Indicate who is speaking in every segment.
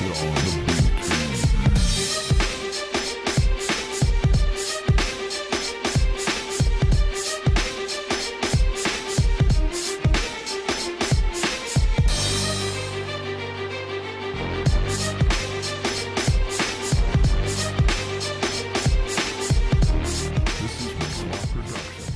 Speaker 1: on the beat. This is Mixlaw Production.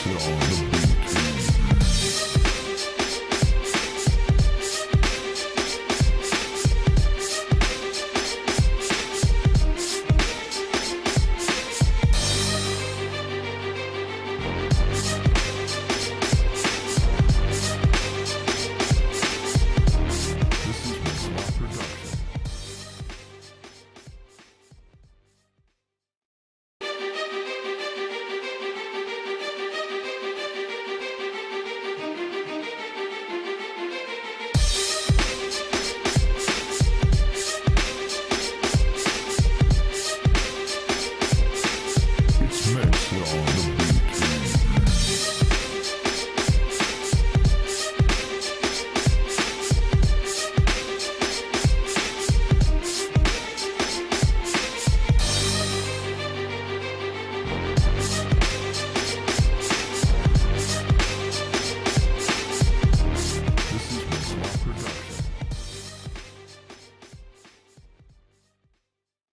Speaker 1: mix it on the beat. This is Mix-a-Lot Production. It's mixed on the beat. This is Mix-a-Lot Production.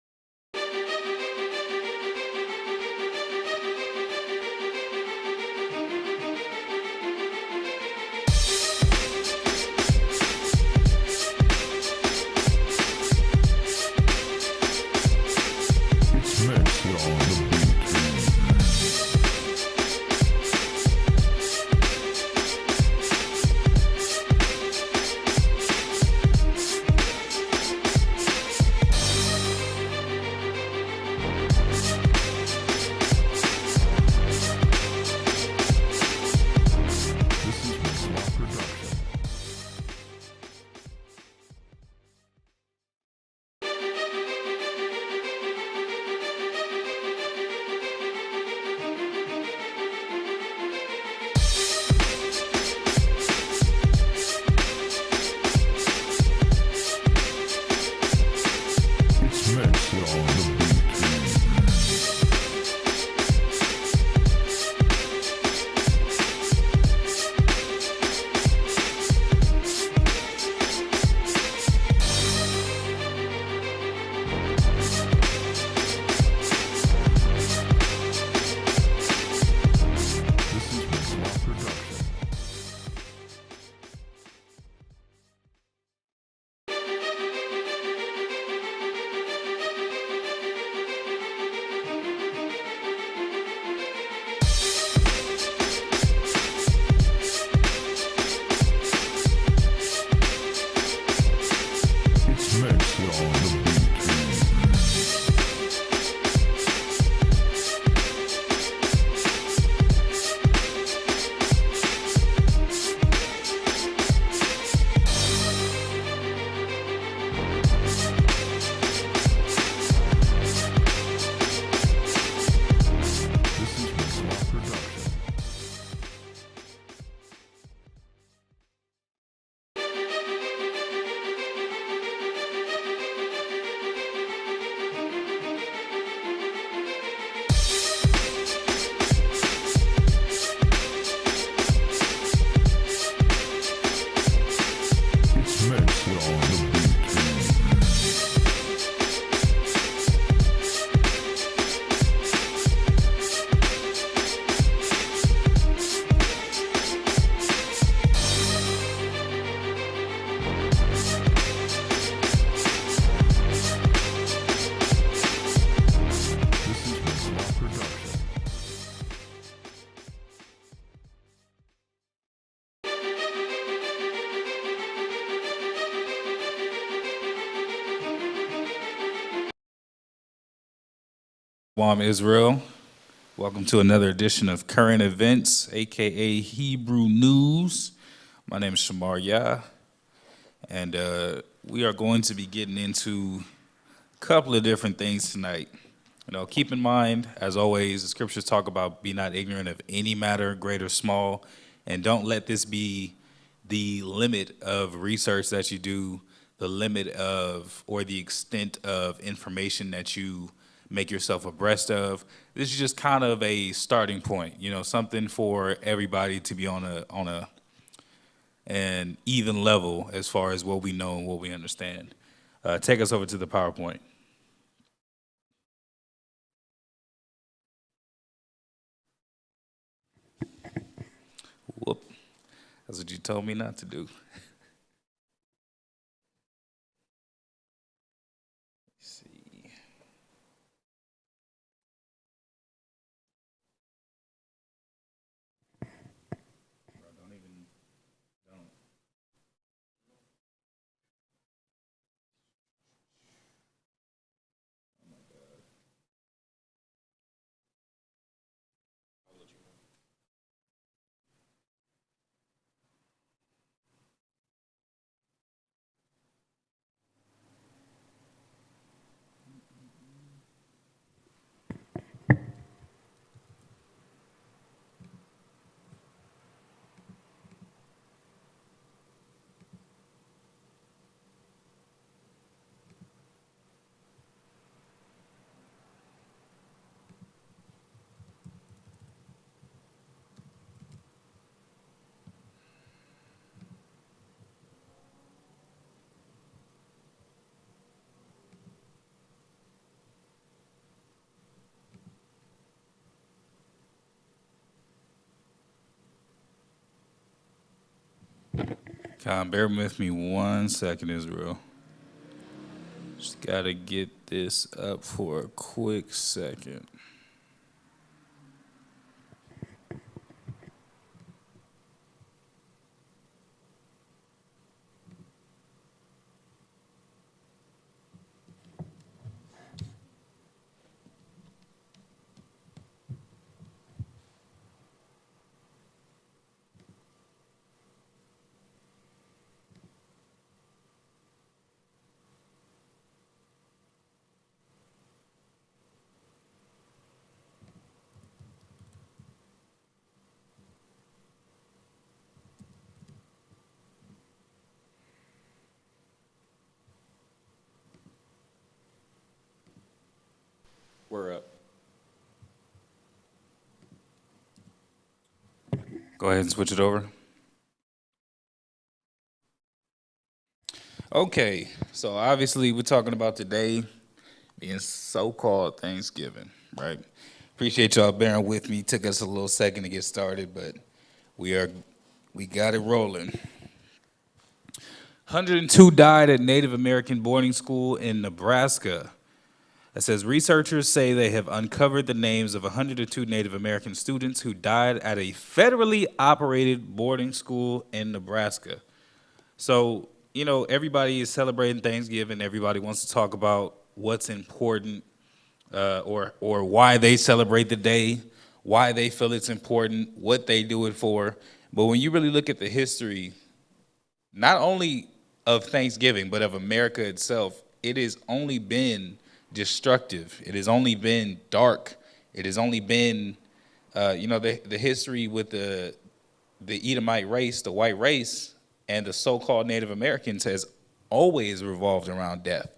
Speaker 1: It's mixed on the beat. This is Mix-a-Lot Production. It's mixed on the beat. This is Mix-a-Lot Production. It's mixed on the beat. This is Mix-a-Lot Production. It's mixed on the beat. This is Mix-a-Lot Production.
Speaker 2: Shalom Israel. Welcome to another edition of Current Events, aka Hebrew News. My name is Shamar Yah, and we are going to be getting into a couple of different things tonight. Keep in mind, as always, the scriptures talk about be not ignorant of any matter, great or small, and don't let this be the limit of research that you do, the limit of or the extent of information that you make yourself abreast of. This is just kind of a starting point, something for everybody to be on an even level as far as what we know and what we understand. Take us over to the PowerPoint. Whoop. That's what you told me not to do. Let's see. Bro, don't even, don't. Oh my God. I'll let you know. Bear with me 1 second, Israel. Just gotta get this up for a quick second. We're up. Go ahead and switch it over. Okay, so obviously we're talking about today being so-called Thanksgiving, right? Appreciate y'all bearing with me. Took us a little second to get started, but we got it rolling. 102 died at Native American boarding school in Nebraska. It says researchers say they have uncovered the names of 102 Native American students who died at a federally operated boarding school in Nebraska. So, you know, everybody is celebrating Thanksgiving. Everybody wants to talk about what's important or why they celebrate the day, why they feel it's important, what they do it for. But when you really look at the history, not only of Thanksgiving, but of America itself, it has only been destructive. It has only been dark. It has only been, the history with the Edomite race, the white race, and the so-called Native Americans has always revolved around death.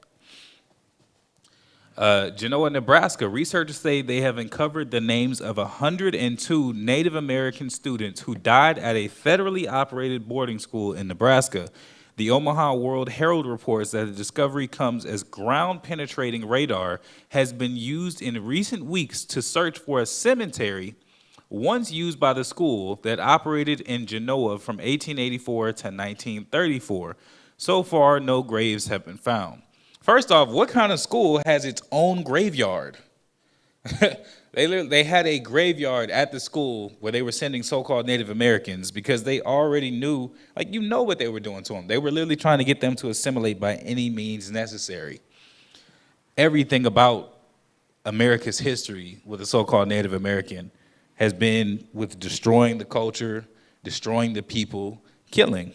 Speaker 2: Genoa, Nebraska, researchers say they have uncovered the names of 102 Native American students who died at a federally operated boarding school in Nebraska. The Omaha World Herald reports that the discovery comes as ground-penetrating radar has been used in recent weeks to search for a cemetery once used by the school that operated in Genoa from 1884 to 1934. So far, no graves have been found. First off, what kind of school has its own graveyard? They had a graveyard at the school where they were sending so-called Native Americans because they already knew, what they were doing to them. They were literally trying to get them to assimilate by any means necessary. Everything about America's history with the so-called Native American has been with destroying the culture, destroying the people, killing.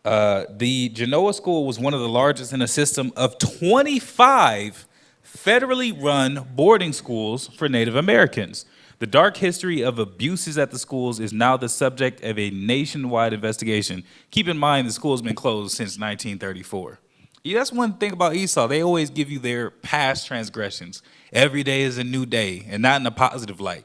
Speaker 2: The Genoa School was one of the largest in a system of 25 federally run boarding schools for Native Americans. The dark history of abuses at the schools is now the subject of a nationwide investigation. Keep in mind the school's been closed since 1934. Yeah, that's one thing about Esau. They always give you their past transgressions. Every day is a new day, and not in a positive light.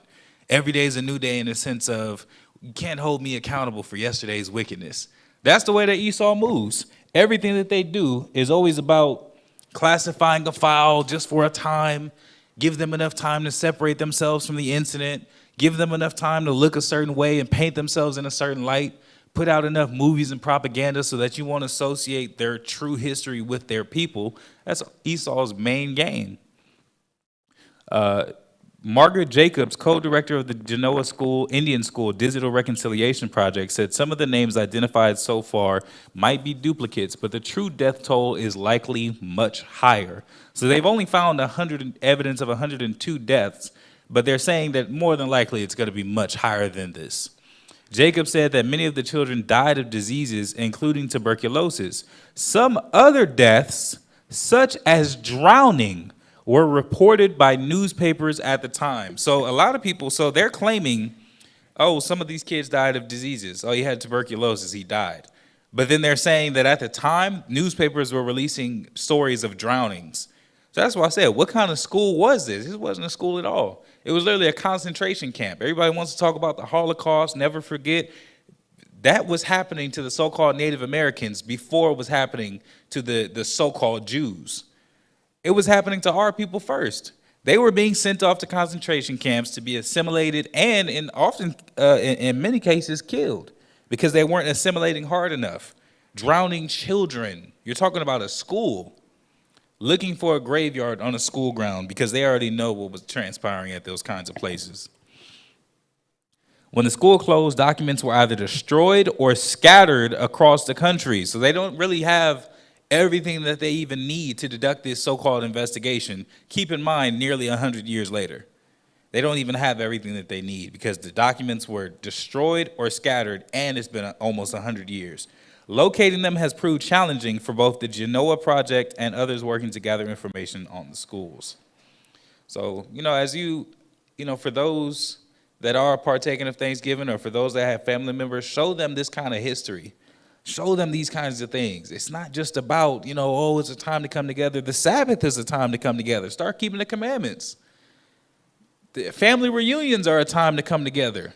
Speaker 2: Every day is a new day in the sense of, you can't hold me accountable for yesterday's wickedness. That's the way that Esau moves. Everything that they do is always about classifying a file just for a time give them enough time to separate themselves from the incident, give them enough time to look a certain way and paint themselves in a certain light, put out enough movies and propaganda so that you won't associate their true history with their people. That's Esau's main game. Margaret Jacobs, co-director of the Genoa School, Indian School Digital Reconciliation Project, said some of the names identified so far might be duplicates, but the true death toll is likely much higher. So they've only found evidence of 102 deaths, but they're saying that more than likely it's going to be much higher than this. Jacobs said that many of the children died of diseases, including tuberculosis. Some other deaths, such as drowning, were reported by newspapers at the time. So a lot of people, so they're claiming, oh, some of these kids died of diseases. Oh, he had tuberculosis, he died. But then they're saying that at the time, newspapers were releasing stories of drownings. So that's why I said, what kind of school was this? This wasn't a school at all. It was literally a concentration camp. Everybody wants to talk about the Holocaust, never forget. That was happening to the so-called Native Americans before it was happening to the so-called Jews. It was happening to our people first. They were being sent off to concentration camps to be assimilated and in many cases killed because they weren't assimilating hard enough. Drowning children. You're talking about a school looking for a graveyard on a school ground because they already know what was transpiring at those kinds of places. When the school closed, documents were either destroyed or scattered across the country. So they don't really have everything that they even need to deduct this so-called investigation. Keep in mind, nearly 100 years later, they don't even have everything that they need because the documents were destroyed or scattered, and it's been almost 100 years. Locating them has proved challenging for both the Genoa Project and others working to gather information on the schools. So, as for those that are partaking of Thanksgiving or for those that have family members, show them this kind of history. Show them these kinds of things. It's not just about, it's a time to come together. The Sabbath is a time to come together. Start keeping the commandments. The family reunions are a time to come together.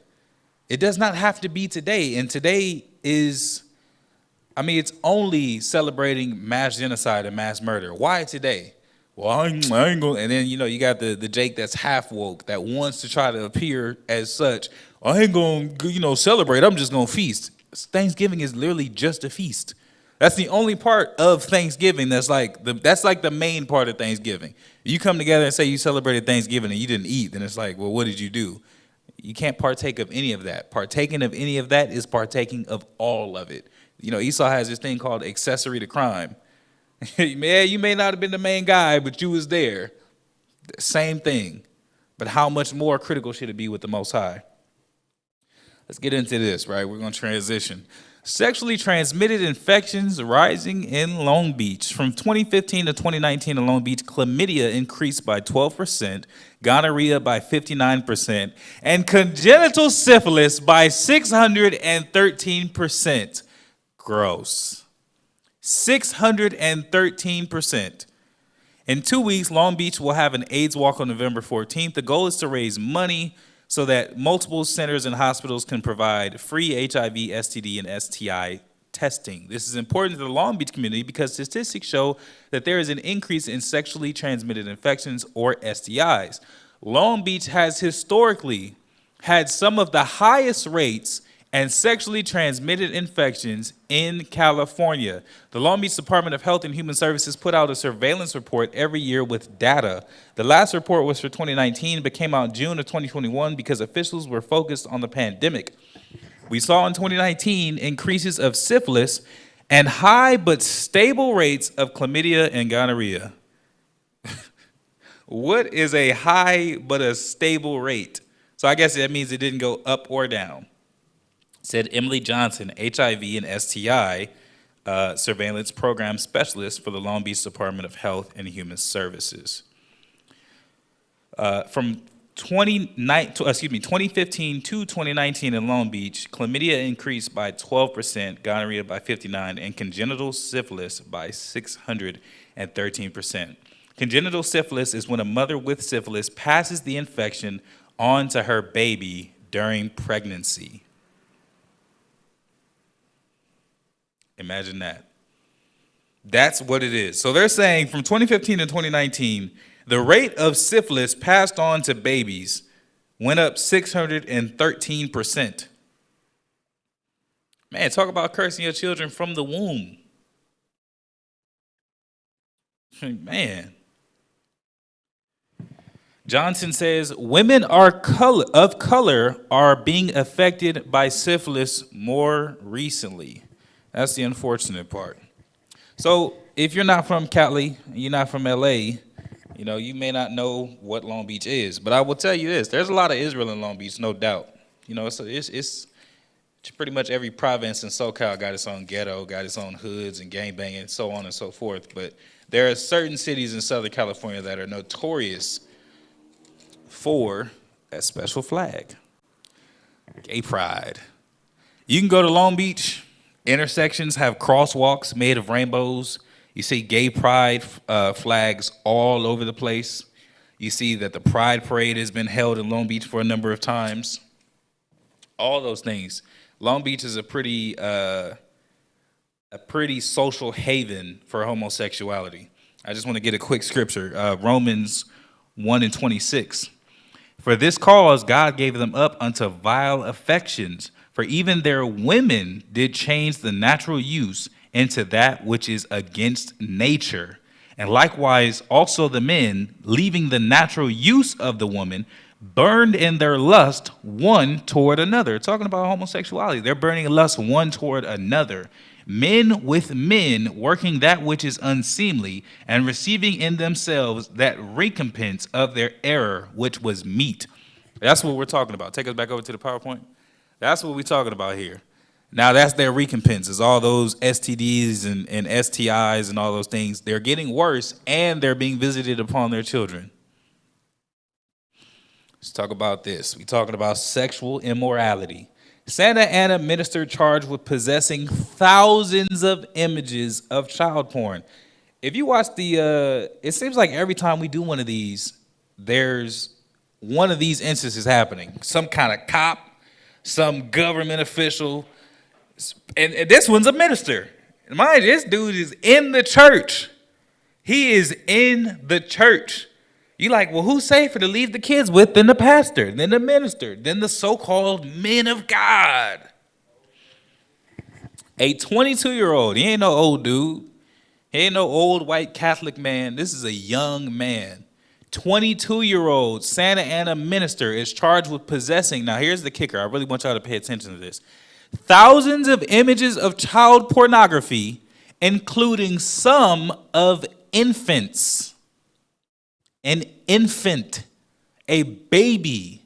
Speaker 2: It does not have to be today. And today is, it's only celebrating mass genocide and mass murder. Why today? Well, I ain't gonna, and then, you got the Jake that's half woke that wants to try to appear as such. I ain't gonna, celebrate. I'm just gonna feast. Thanksgiving is literally just a feast. That's the only part of Thanksgiving that's like the main part of Thanksgiving. You come together and say you celebrated Thanksgiving and you didn't eat, then it's like, well, what did you do? You can't partake of any of that. Partaking of any of that is partaking of all of it. Esau has this thing called accessory to crime. Yeah, you may not have been the main guy, but you was there. Same thing. But how much more critical should it be with the Most High? Let's get into this, right? We're going to transition. Sexually transmitted infections rising in Long Beach. From 2015 to 2019 in Long Beach, chlamydia increased by 12%, gonorrhea by 59%, and congenital syphilis by 613%. Gross. 613%. In 2 weeks, Long Beach will have an AIDS walk on November 14th. The goal is to raise money so that multiple centers and hospitals can provide free HIV, STD, and STI testing. This is important to the Long Beach community because statistics show that there is an increase in sexually transmitted infections, or STIs. Long Beach has historically had some of the highest rates and sexually transmitted infections in California. The Long Beach Department of Health and Human Services put out a surveillance report every year with data. The last report was for 2019, but came out in June of 2021 because officials were focused on the pandemic. We saw in 2019 increases of syphilis and high but stable rates of chlamydia and gonorrhea. What is a high but a stable rate? So I guess that means it didn't go up or down. Said Emily Johnson, HIV and STI surveillance program specialist for the Long Beach Department of Health and Human Services. From 2015 to 2019 in Long Beach, chlamydia increased by 12%, gonorrhea by 59%, and congenital syphilis by 613%. Congenital syphilis is when a mother with syphilis passes the infection on to her baby during pregnancy. Imagine that. That's what it is. So they're saying from 2015 to 2019, The rate of syphilis passed on to babies went up 613%. Man, talk about cursing your children from the womb. Man. Johnson says women of color are being affected by syphilis more recently. That's the unfortunate part. So if you're not from Cali, you're not from LA, you may not know what Long Beach is. But I will tell you this: there's a lot of Israel in Long Beach, no doubt. It's pretty much every province in SoCal got its own ghetto, got its own hoods and gangbanging, and so on and so forth. But there are certain cities in Southern California that are notorious for that special flag, gay pride. You can go to Long Beach, intersections have crosswalks made of rainbows. You see gay pride flags all over the place. You see that the Pride Parade has been held in Long Beach for a number of times. All those things. Long Beach is a pretty social haven for homosexuality. I just want to get a quick scripture. Romans 1:26. For this cause God gave them up unto vile affections, for even their women did change the natural use into that which is against nature. And likewise also the men, leaving the natural use of the woman, burned in their lust one toward another. Talking about homosexuality, they're burning lust one toward another. Men with men, working that which is unseemly, and receiving in themselves that recompense of their error, which was meat. That's what we're talking about. Take us back over to the PowerPoint. That's what we're talking about here. Now that's their recompense, is all those STDs and STIs and all those things. They're getting worse, and they're being visited upon their children. Let's talk about this. We're talking about sexual immorality. Santa Ana minister charged with possessing thousands of images of child porn. If you watch it seems like every time we do one of these, there's one of these instances happening. Some kind of cop, some government official, and this one's a minister. Mind you, this dude is in the church. He is in the church. You like, well, who's safer to leave the kids with than the pastor, than the minister, than the so-called men of God? A 22-year-old, he ain't no old dude. He ain't no old white Catholic man. This is a young man. 22-year-old Santa Ana minister is charged with possessing, now here's the kicker, I really want y'all to pay attention to this, thousands of images of child pornography, including some of infants. An infant, a baby.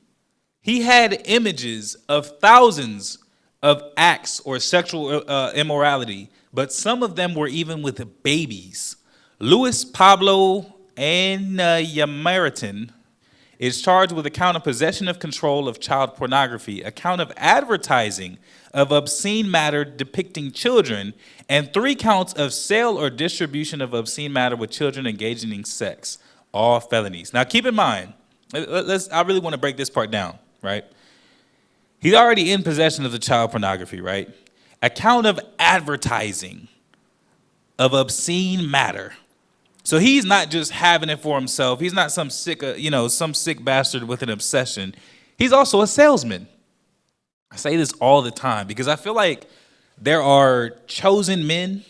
Speaker 2: He had images of thousands of acts or sexual immorality, but some of them were even with babies. Luis Pablo Yamaritan is charged with a count of possession of control of child pornography, a count of advertising of obscene matter depicting children, and 3 counts of sale or distribution of obscene matter with children engaging in sex. All felonies. Now, keep in mind, I really want to break this part down, right? He's already in possession of the child pornography, right? A count of advertising of obscene matter. So he's not just having it for himself. He's not some sick bastard with an obsession. He's also a salesman. I say this all the time because I feel like there are chosen men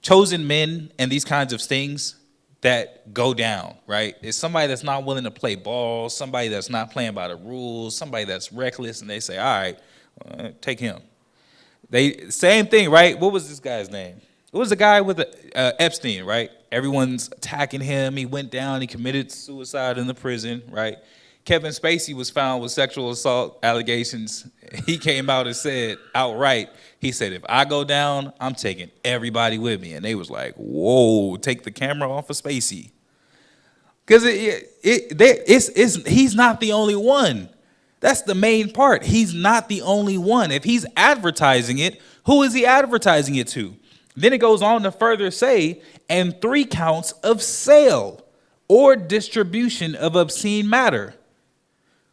Speaker 2: and these kinds of things that go down, right? It's somebody that's not willing to play ball, somebody that's not playing by the rules, somebody that's reckless, and they say, all right, take him. Same thing, right? What was this guy's name? It was the guy with Epstein, right? Everyone's attacking him. He went down. He committed suicide in the prison, right? Kevin Spacey was found with sexual assault allegations. He came out and said outright, he said, if I go down, I'm taking everybody with me. And they was like, whoa, take the camera off of Spacey. Because he's not the only one. That's the main part. He's not the only one. If he's advertising it, who is he advertising it to? Then it goes on to further say, and 3 counts of sale or distribution of obscene matter.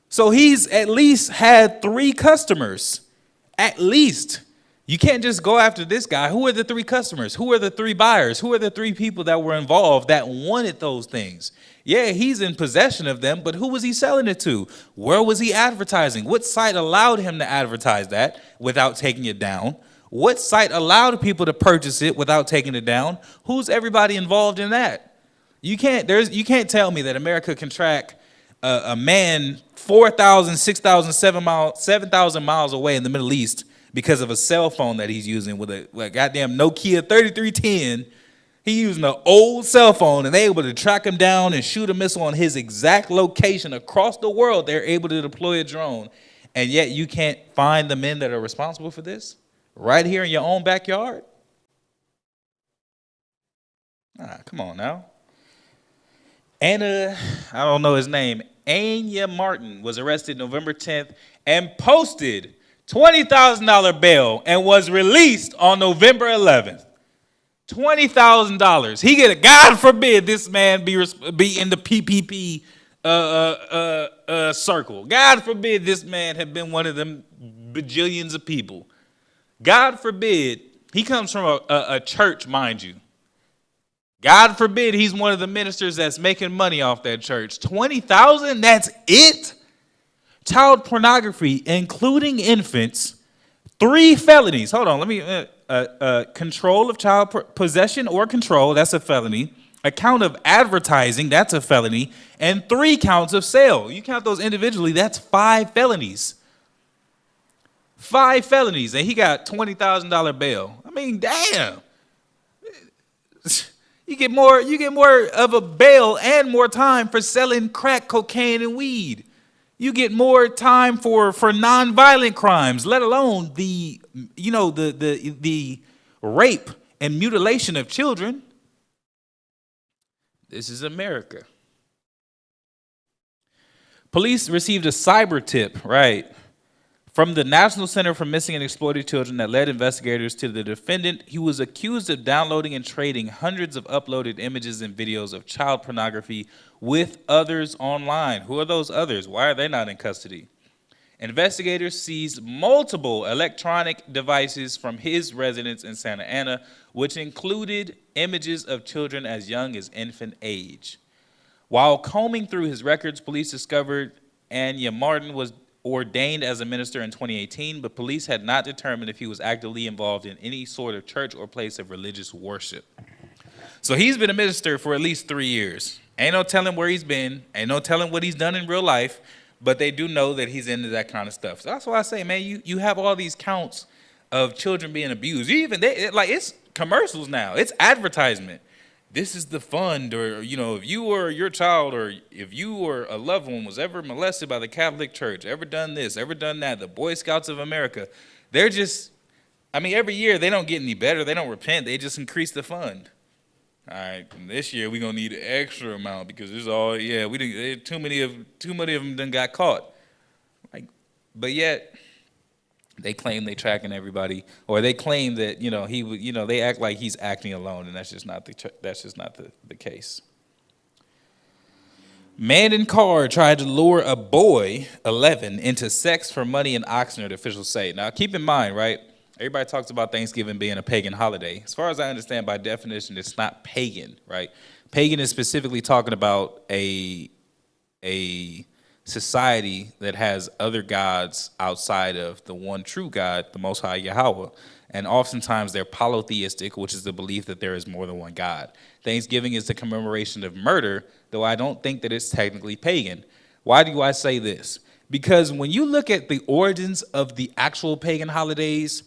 Speaker 2: So he's at least had 3 customers, at least. You can't just go after this guy. Who are the three customers? Who are the three buyers? Who are the three people that were involved that wanted those things? Yeah, he's in possession of them, but who was he selling it to? Where was he advertising? What site allowed him to advertise that without taking it down? What site allowed people to purchase it without taking it down? Who's everybody involved in that? You can't tell me that America can track a man 4,000, 6,000, 7,000 miles away in the Middle East because of a cell phone that he's using with a goddamn Nokia 3310. He's using an old cell phone, and they're able to track him down and shoot a missile on his exact location across the world. They're able to deploy a drone, and yet you can't find the men that are responsible for this right here in your own backyard? Come on now. I don't know his name, Anya Martin was arrested November 10th and posted $20,000 bail and was released on November 11th. $20,000. He get a, God forbid this man be in the PPP circle. God forbid this man had been one of them bajillions of people. God forbid he comes from a church, mind you. God forbid he's one of the ministers that's making money off that church. 20,000, that's it? Child pornography, including infants, 3 felonies. Hold on, let me, control of child possession or control, that's a felony. A count of advertising, that's a felony. And 3 counts of sale. You count those individually, that's 5 felonies. 5 felonies, and he got $20,000 bail. I mean, damn. You get more of a bail and more time for selling crack, cocaine, and weed. You get more time for nonviolent crimes, let alone the rape and mutilation of children. This is America. Police received a cyber tip, right, from the National Center for Missing and Exploited Children that led investigators to the defendant. He was accused of downloading and trading hundreds of uploaded images and videos of child pornography with others online. Who are those others? Why are they not in custody? Investigators seized multiple electronic devices from his residence in Santa Ana, which included images of children as young as infant age. While combing through his records, police discovered Anya Martin was ordained as a minister in 2018, but police had not determined if he was actively involved in any sort of church or place of religious worship. So he's been a minister for at least 3 years. Ain't no telling where he's been, ain't no telling what he's done in real life, but they do know that he's into that kind of stuff. So that's why I say, man, you have all these counts of children being abused. It's commercials now, it's advertisement. This is the fund, or, if you or your child, or if you or a loved one was ever molested by the Catholic Church, ever done this, ever done that, the Boy Scouts of America, they're just, every year they don't get any better, they don't repent, they just increase the fund. All right, this year we're gonna need an extra amount because there's too many of them done got caught. But yet, they claim they tracking everybody, or they claim that they act like he's acting alone, and that's just not the case. Man in car tried to lure a boy, 11, into sex for money in Oxnard, officials say. Now, keep in mind, right? Everybody talks about Thanksgiving being a pagan holiday. As far as I understand, by definition, it's not pagan, right? Pagan is specifically talking about a society that has other gods outside of the one true God, the Most High Yahweh. And oftentimes they're polytheistic, which is the belief that there is more than one God. Thanksgiving is the commemoration of murder, though I don't think that it's technically pagan. Why do I say this? Because when you look at the origins of the actual pagan holidays,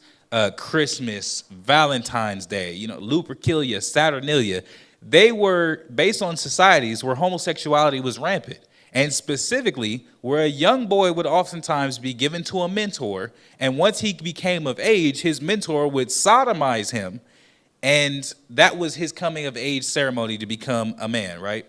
Speaker 2: Christmas, Valentine's Day, Lupercalia, Saturnalia, they were based on societies where homosexuality was rampant. And specifically, where a young boy would oftentimes be given to a mentor, and once he became of age, his mentor would sodomize him, and that was his coming of age ceremony to become a man, right?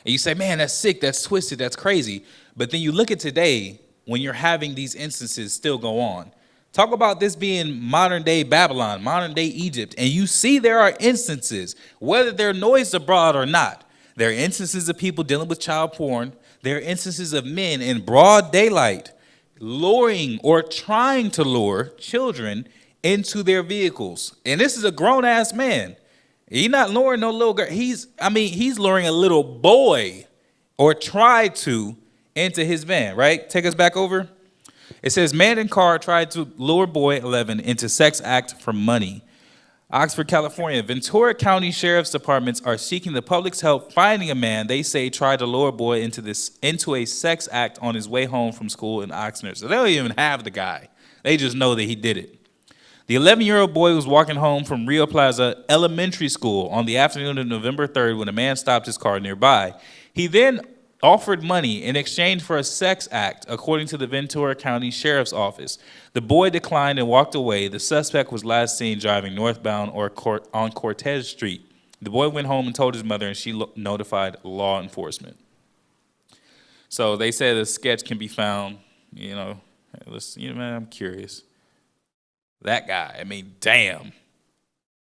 Speaker 2: And you say, man, that's sick, that's twisted, that's crazy. But then you look at today, when you're having these instances still go on. Talk about this being modern day Babylon, modern day Egypt, and you see there are instances, whether they're noised abroad or not. There are instances of people dealing with child porn. There are instances of men in broad daylight luring or trying to lure children into their vehicles. And this is a grown ass man. He's not luring no little girl. He's luring a little boy, or tried to, into his van, right? Take us back over. It says, man in car tried to lure boy 11 into sex act for money. Oxford, California. Ventura County Sheriff's Departments are seeking the public's help finding a man they say tried to lure boy into a sex act on his way home from school in Oxnard. So they don't even have the guy. They just know that he did it. The 11-year-old boy was walking home from Rio Plaza Elementary School on the afternoon of November 3rd when a man stopped his car nearby. He then offered money in exchange for a sex act, according to the Ventura County Sheriff's Office. The boy declined and walked away. The suspect was last seen driving northbound on Cortez Street. The boy went home and told his mother, and she notified law enforcement. So they said the sketch can be found, man, I'm curious. That guy, damn.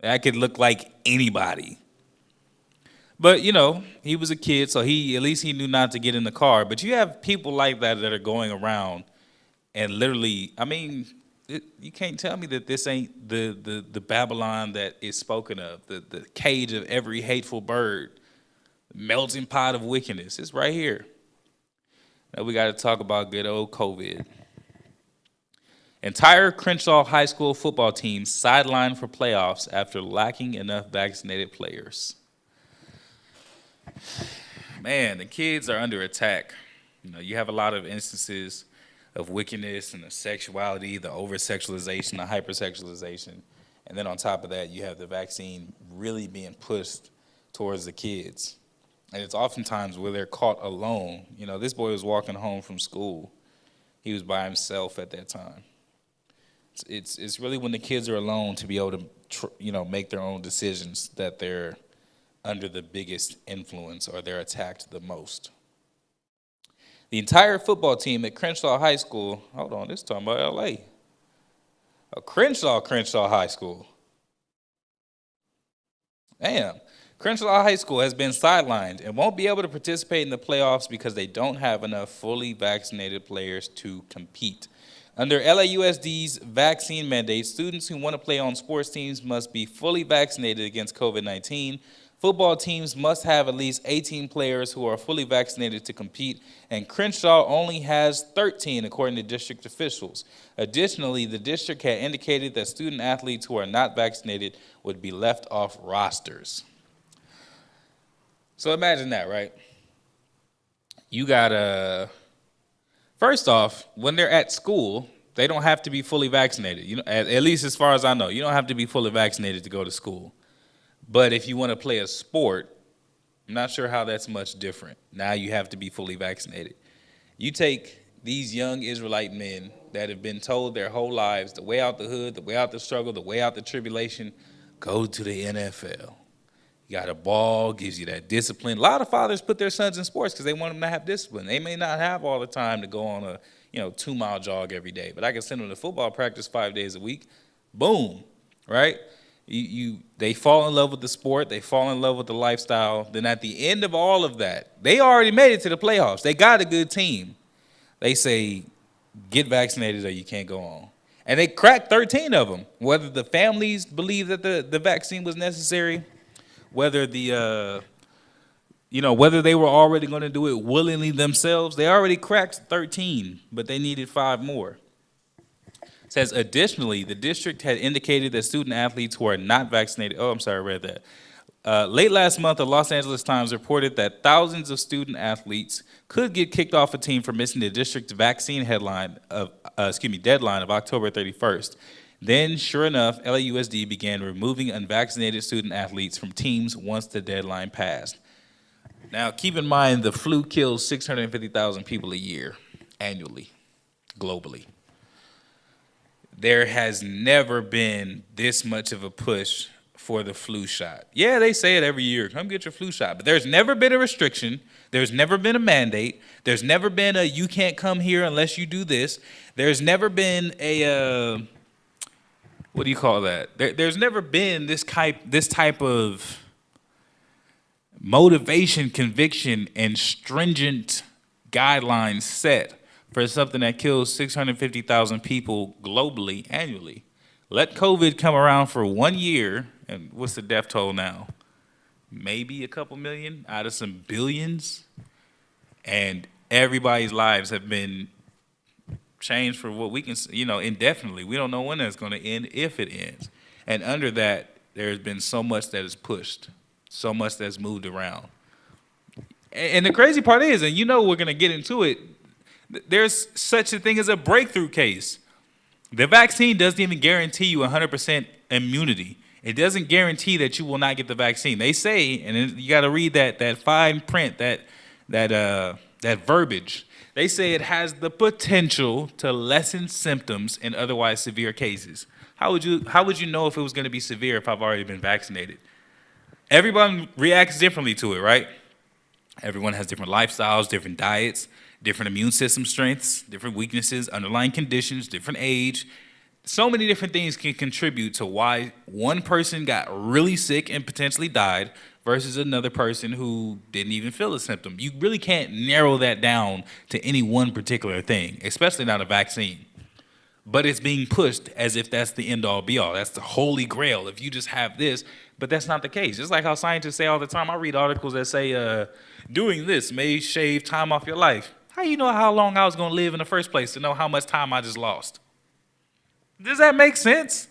Speaker 2: That could look like anybody. But, he was a kid, so at least he knew not to get in the car. But you have people like that are going around and literally, you can't tell me that this ain't the Babylon that is spoken of, the cage of every hateful bird, melting pot of wickedness. It's right here. Now we got to talk about good old COVID. Entire Crenshaw High School football team sidelined for playoffs after lacking enough vaccinated players. Man, the kids are under attack. You have a lot of instances of wickedness and the sexuality, the over-sexualization, the hypersexualization. And then on top of that, you have the vaccine really being pushed towards the kids. And it's oftentimes where they're caught alone. This boy was walking home from school. He was by himself at that time. It's really when the kids are alone to be able to, make their own decisions that they're under the biggest influence or they're attacked the most. The entire football team at Crenshaw High School, hold on, this is talking about L.A. Crenshaw High School. Damn. Crenshaw High School has been sidelined and won't be able to participate in the playoffs because they don't have enough fully vaccinated players to compete. Under LAUSD's vaccine mandate, students who want to play on sports teams must be fully vaccinated against COVID-19. Football teams must have at least 18 players who are fully vaccinated to compete, and Crenshaw only has 13, according to district officials. Additionally, the district had indicated that student athletes who are not vaccinated would be left off rosters. So imagine that, right? You got first off, when they're at school, they don't have to be fully vaccinated. At least as far as I know, you don't have to be fully vaccinated to go to school. But if you want to play a sport, I'm not sure how that's much different. Now you have to be fully vaccinated. You take these young Israelite men that have been told their whole lives, the way out the hood, the way out the struggle, the way out the tribulation, go to the NFL. You got a ball, gives you that discipline. A lot of fathers put their sons in sports because they want them to have discipline. They may not have all the time to go on a 2-mile jog every day, but I can send them to football practice 5 days a week. Boom, right? They fall in love with the sport. They fall in love with the lifestyle. Then at the end of all of that, they already made it to the playoffs. They got a good team. They say, get vaccinated or you can't go on. And they cracked 13 of them. Whether the families believe that the vaccine was necessary, whether whether they were already going to do it willingly themselves, they already cracked 13, but they needed 5 more. It says, additionally, the district had indicated that student athletes who are not vaccinated, I read that. Late last month, the Los Angeles Times reported that thousands of student athletes could get kicked off a team for missing the district's vaccine deadline of October 31st. Then, sure enough, LAUSD began removing unvaccinated student athletes from teams once the deadline passed. Now, keep in mind, the flu kills 650,000 people a year, annually, globally. There has never been this much of a push for the flu shot. Yeah, they say it every year, come get your flu shot. But there's never been a restriction. There's never been a mandate. There's never been a you can't come here unless you do this. There's never been a, what do you call that? There's never been this type of motivation, conviction, and stringent guidelines set for something that kills 650,000 people globally annually. Let COVID come around for 1 year, and what's the death toll now? Maybe a couple million out of some billions, and everybody's lives have been changed for what we can, indefinitely. We don't know when that's going to end, if it ends. And under that, there's been so much that is pushed, so much that's moved around. And the crazy part is, and we're going to get into it, there's such a thing as a breakthrough case. The vaccine doesn't even guarantee you 100% immunity. It doesn't guarantee that you will not get the vaccine. They say, and you got to read that fine print, that verbiage. They say it has the potential to lessen symptoms in otherwise severe cases. How would you know if it was going to be severe if I've already been vaccinated? Everyone reacts differently to it, right? Everyone has different lifestyles, different diets, different immune system strengths, different weaknesses, underlying conditions, different age. So many different things can contribute to why one person got really sick and potentially died versus another person who didn't even feel a symptom. You really can't narrow that down to any one particular thing, especially not a vaccine. But it's being pushed as if that's the end-all, be-all. That's the holy grail. If you just have this, but that's not the case. Just like how scientists say all the time, I read articles that say doing this may shave time off your life. How do you know how long I was going to live in the first place to know how much time I just lost? Does that make sense?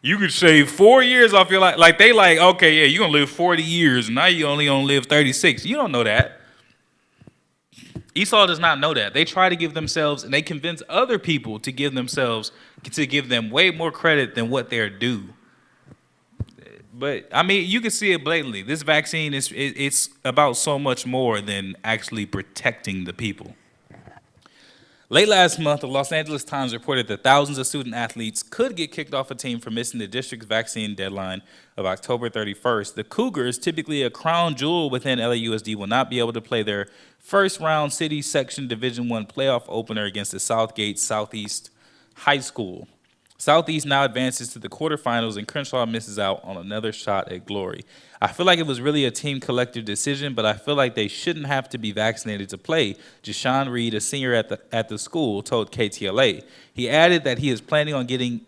Speaker 2: You could shave 4 years off your life. Like, okay, yeah, you're going to live 40 years. Now you only going to live 36. You don't know that. Esau does not know that. They try to give themselves, and they convince other people to give them way more credit than what they're due. But, you can see it blatantly. This vaccine, it's about so much more than actually protecting the people. Late last month, the Los Angeles Times reported that thousands of student athletes could get kicked off a team for missing the district's vaccine deadline of October 31st. The Cougars, typically a crown jewel within LAUSD, will not be able to play their first-round City Section Division I playoff opener against the Southgate Southeast High School. Southeast now advances to the quarterfinals, and Crenshaw misses out on another shot at glory. I feel like it was really a team collective decision, but I feel like they shouldn't have to be vaccinated to play, Jashawn Reed, a senior at the school, told KTLA. He added that he is planning on getting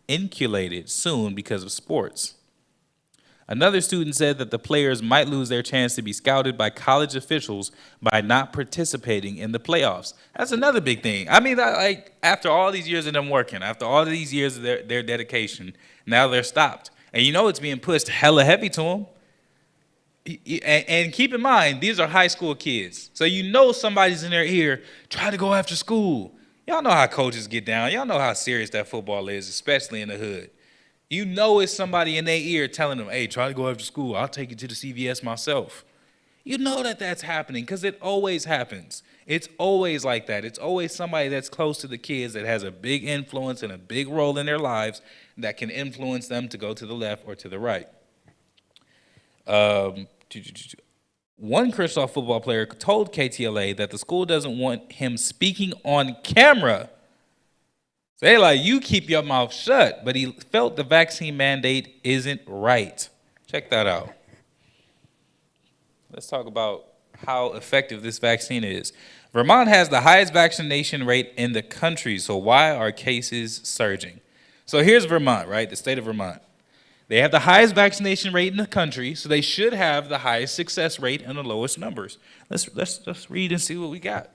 Speaker 2: inoculated soon because of sports. Another student said that the players might lose their chance to be scouted by college officials by not participating in the playoffs. That's another big thing. After all these years of them working, after all these years of their dedication, now they're stopped. And it's being pushed hella heavy to them. And keep in mind, these are high school kids. So somebody's in their ear, try to go after school. Y'all know how coaches get down. Y'all know how serious that football is, especially in the hood. It's somebody in their ear telling them, hey, try to go after school. I'll take you to the CVS myself. That's happening because it always happens. It's always like that. It's always somebody that's close to the kids that has a big influence and a big role in their lives that can influence them to go to the left or to the right. One Crenshaw football player told KTLA that the school doesn't want him speaking on camera. So they're like, you keep your mouth shut. But he felt the vaccine mandate isn't right. Check that out. Let's talk about how effective this vaccine is. Vermont has the highest vaccination rate in the country, so why are cases surging? So here's Vermont, right? The state of Vermont. They have the highest vaccination rate in the country, so they should have the highest success rate and the lowest numbers. Let's read and see what we got.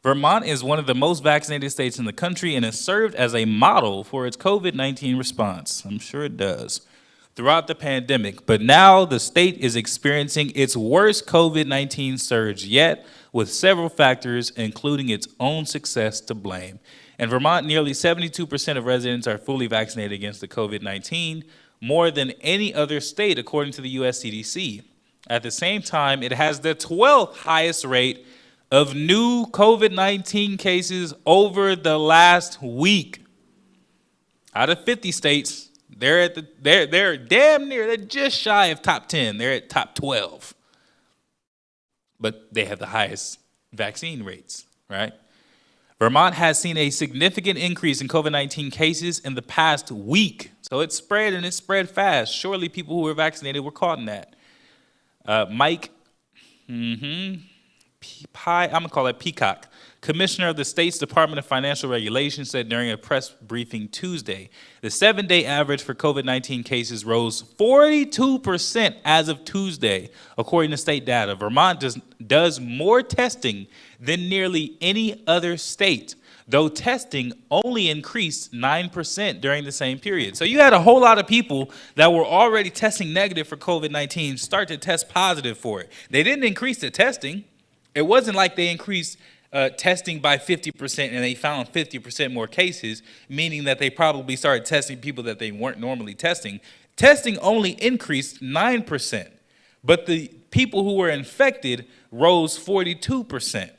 Speaker 2: Vermont is one of the most vaccinated states in the country and has served as a model for its COVID-19 response. I'm sure it does. Throughout the pandemic, but now the state is experiencing its worst COVID-19 surge yet, with several factors, including its own success, to blame. In Vermont, nearly 72% of residents are fully vaccinated against the COVID-19, more than any other state, according to the U.S. CDC. At the same time, it has the 12th highest rate of new COVID-19 cases over the last week. Out of 50 states, they're damn near, they're just shy of top 10. They're at top 12. But they have the highest vaccine rates, right? Vermont has seen a significant increase in COVID-19 cases in the past week. So it's spread, and it spread fast. Surely people who were vaccinated were caught in that. I'm going to call it Peacock, Commissioner of the state's Department of Financial Regulation said during a press briefing Tuesday, the 7-day average for COVID-19 cases rose 42% as of Tuesday, according to state data. Vermont does more testing than nearly any other state, though testing only increased 9% during the same period. So you had a whole lot of people that were already testing negative for COVID-19 start to test positive for it. They didn't increase the testing. It wasn't like they increased testing by 50% and they found 50% more cases, meaning that they probably started testing people that they weren't normally testing. Testing only increased 9%, but the people who were infected rose 42%.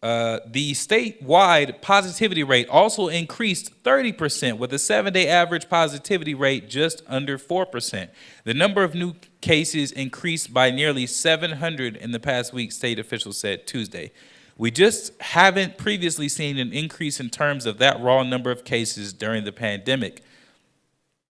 Speaker 2: The statewide positivity rate also increased 30%, with a 7-day average positivity rate just under 4%. The number of new cases increased by nearly 700 in the past week, state officials said Tuesday. We just haven't previously seen an increase in terms of that raw number of cases during the pandemic,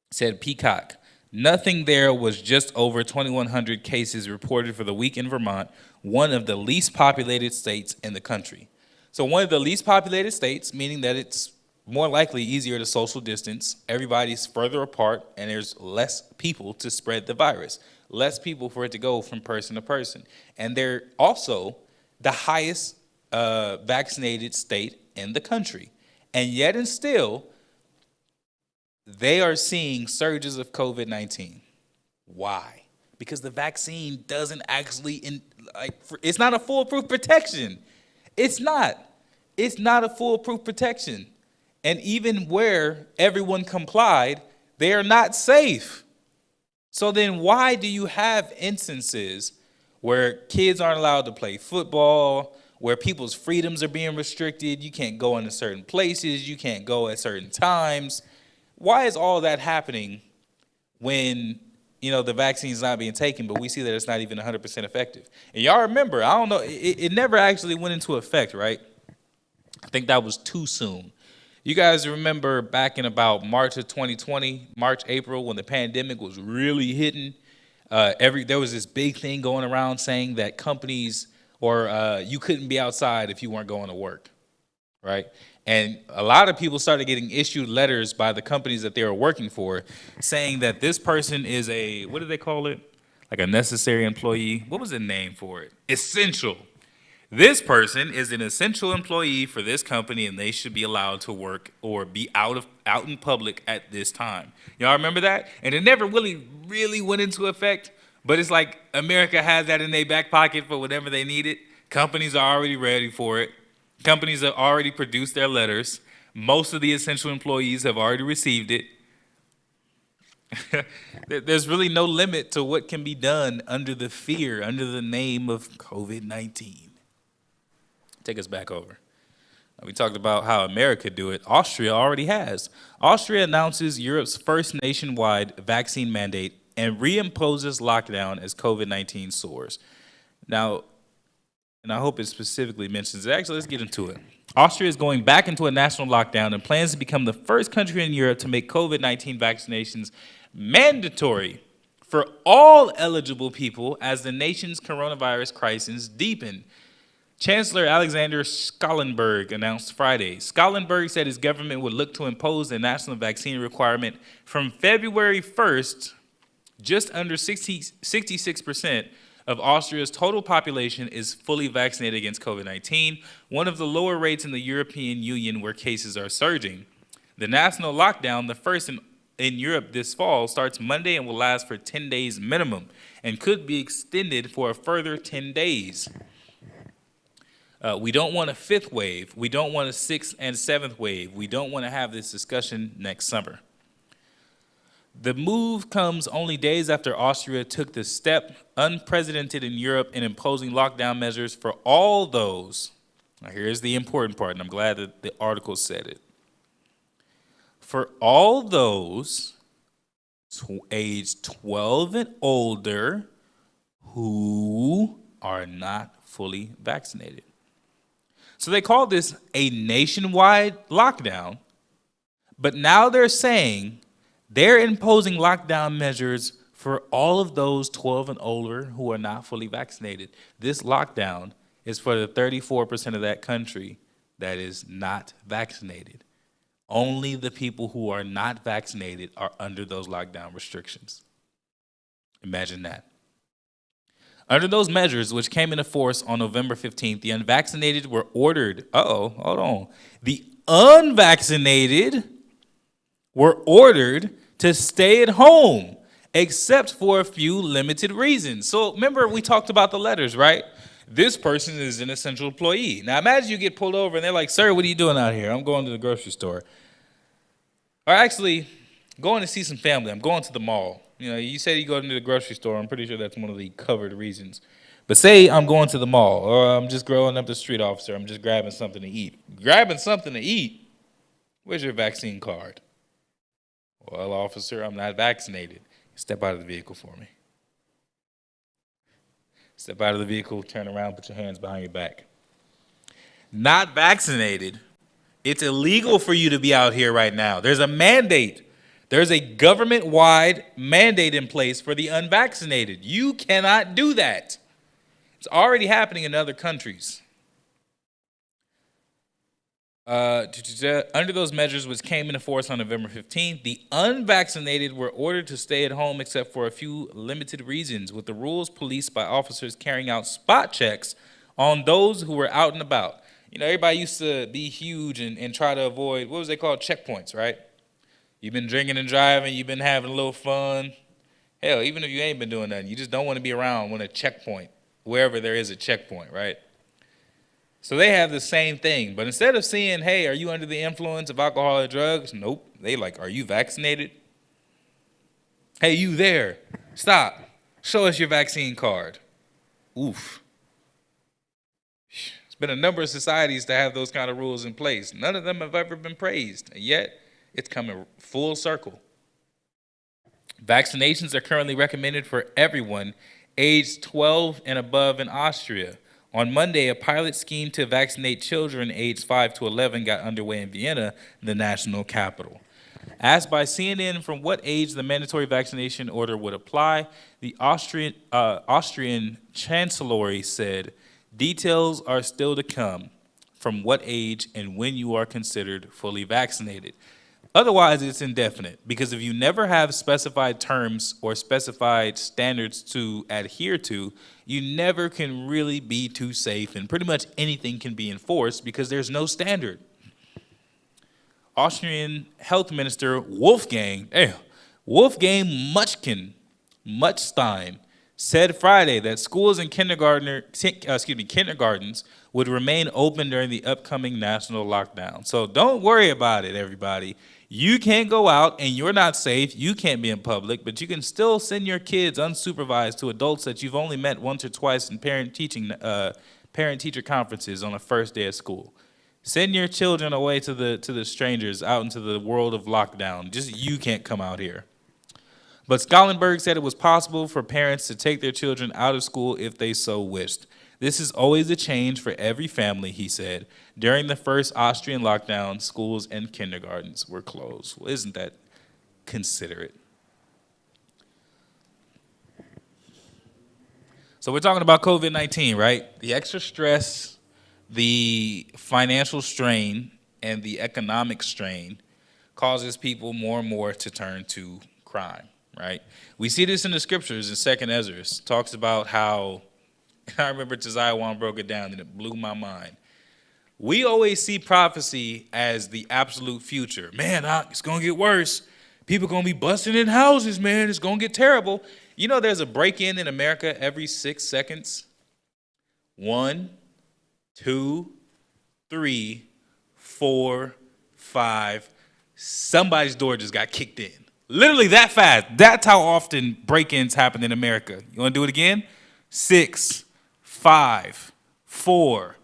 Speaker 2: said Peacock. Nothing there was just over 2,100 cases reported for the week in Vermont, one of the least populated states in the country. So one of the least populated states, meaning that it's more likely easier to social distance, everybody's further apart, and there's less people to spread the virus, less people for it to go from person to person. And they're also the highest vaccinated state in the country. And yet and still, they are seeing surges of COVID-19. Why? Because the vaccine doesn't actually, it's not a foolproof protection. It's not. It's not a foolproof protection. And even where everyone complied, they are not safe. So then why do you have instances where kids aren't allowed to play football, where people's freedoms are being restricted, you can't go into certain places, you can't go at certain times? Why is all that happening when, the vaccine's not being taken, but we see that it's not even 100% effective? And y'all remember, I don't know, it never actually went into effect, right? I think that was too soon. You guys remember back in about March of 2020, March, April, when the pandemic was really hitting, there was this big thing going around saying that companies you couldn't be outside if you weren't going to work, right? And a lot of people started getting issued letters by the companies that they were working for saying that this person is what do they call it? Like a necessary employee. What was the name for it? Essential. This person is an essential employee for this company and they should be allowed to work or be out in public at this time. Y'all remember that? And it never really went into effect, but it's like America has that in their back pocket for whenever they need it. Companies are already ready for it. Companies have already produced their letters. Most of the essential employees have already received it. There's really no limit to what can be done under the name of COVID-19. Take us back over. We talked about how America do it. Austria already has. Austria announces Europe's first nationwide vaccine mandate and reimposes lockdown as COVID-19 soars. Now, and I hope it specifically mentions it. Actually, let's get into it. Austria is going back into a national lockdown and plans to become the first country in Europe to make COVID-19 vaccinations mandatory for all eligible people as the nation's coronavirus crisis deepened. Chancellor Alexander Schallenberg announced Friday. Schallenberg said his government would look to impose the national vaccine requirement from February 1st. Just under 66% of Austria's total population is fully vaccinated against COVID-19, one of the lower rates in the European Union where cases are surging. The national lockdown, the first in Europe this fall, starts Monday and will last for 10 days minimum and could be extended for a further 10 days. We don't want a fifth wave. We don't want a sixth and seventh wave. We don't want to have this discussion next summer. The move comes only days after Austria took the step unprecedented in Europe in imposing lockdown measures for all those. Now here's the important part, and I'm glad that the article said it. For all those aged 12 and older who are not fully vaccinated. So they call this a nationwide lockdown, but now they're saying they're imposing lockdown measures for all of those 12 and older who are not fully vaccinated. This lockdown is for the 34% of that country that is not vaccinated. Only the people who are not vaccinated are under those lockdown restrictions. Imagine that. Under those measures, which came into force on November 15th, the unvaccinated were ordered, hold on. The unvaccinated were ordered to stay at home, except for a few limited reasons. So remember, we talked about the letters, right? This person is an essential employee. Now imagine you get pulled over and they're like, sir, what are you doing out here? I'm going to the grocery store. Or actually, going to see some family. I'm going to the mall. You know, you said you go to the grocery store. I'm pretty sure that's one of the covered reasons. But say I'm going to the mall, or I'm just going up the street, officer. I'm just grabbing something to eat. Grabbing something to eat? Where's your vaccine card? Well, officer, I'm not vaccinated. Step out of the vehicle for me. Step out of the vehicle, turn around, put your hands behind your back. Not vaccinated. It's illegal for you to be out here right now. There's a mandate. There's a government-wide mandate in place for the unvaccinated. You cannot do that. It's already happening in other countries. Under those measures, which came into force on November 15th, the unvaccinated were ordered to stay at home except for a few limited reasons, with the rules policed by officers carrying out spot checks on those who were out and about. You know, everybody used to be huge and try to avoid, what was they called, checkpoints, right? You've been drinking and driving, you've been having a little fun. Hell, even if you ain't been doing nothing, you just don't want to be around when a checkpoint, wherever there is a checkpoint, right? So they have the same thing, but instead of seeing, hey, are you under the influence of alcohol or drugs? Nope. They like, are you vaccinated? Hey, you there, stop. Show us your vaccine card. Oof. It's been a number of societies to have those kind of rules in place. None of them have ever been praised, and yet it's coming full circle. Vaccinations are currently recommended for everyone aged 12 and above in Austria. On Monday, a pilot scheme to vaccinate children aged 5 to 11 got underway in Vienna, the national capital. Asked by CNN from what age the mandatory vaccination order would apply, the Austrian Chancellery said, details are still to come from what age and when you are considered fully vaccinated. Otherwise, it's indefinite, because if you never have specified terms or specified standards to adhere to, you never can really be too safe, and pretty much anything can be enforced because there's no standard. Austrian Health Minister Wolfgang Muchstein said Friday that schools and kindergartens would remain open during the upcoming national lockdown. So don't worry about it, everybody. You can't go out and you're not safe. You can't be in public, but you can still send your kids unsupervised to adults that you've only met once or twice in parent-teacher conferences on the first day of school. Send your children away to the strangers out into the world of lockdown. Just you can't come out here. But Schallenberg said it was possible for parents to take their children out of school if they so wished. This is always a change for every family, he said. During the first Austrian lockdown, schools and kindergartens were closed. Well, isn't that considerate? So we're talking about COVID-19, right? The extra stress, the financial strain, and the economic strain causes people more and more to turn to crime, right? We see this in the scriptures in 2nd Ezra. It talks about how, I remember Josiah Wan broke it down and it blew my mind. We always see prophecy as the absolute future. Man, it's going to get worse. People going to be busting in houses, man. It's going to get terrible. You know there's a break-in in America every 6 seconds? 1, 2, 3, 4, 5. Somebody's door just got kicked in. Literally that fast. That's how often break-ins happen in America. You want to do it again? 6, 5, 4,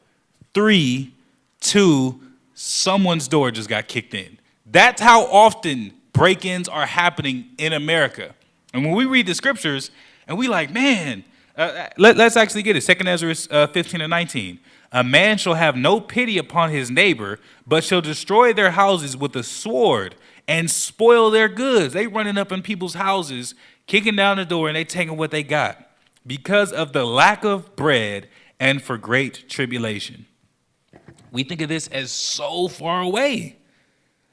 Speaker 2: 3, 2, someone's door just got kicked in. That's how often break-ins are happening in America. And when we read the scriptures, and we like, man, let's actually get it. 2nd Ezra 15 and 19. A man shall have no pity upon his neighbor, but shall destroy their houses with a sword and spoil their goods. They running up in people's houses, kicking down the door, and they taking what they got. Because of the lack of bread and for great tribulation. We think of this as so far away.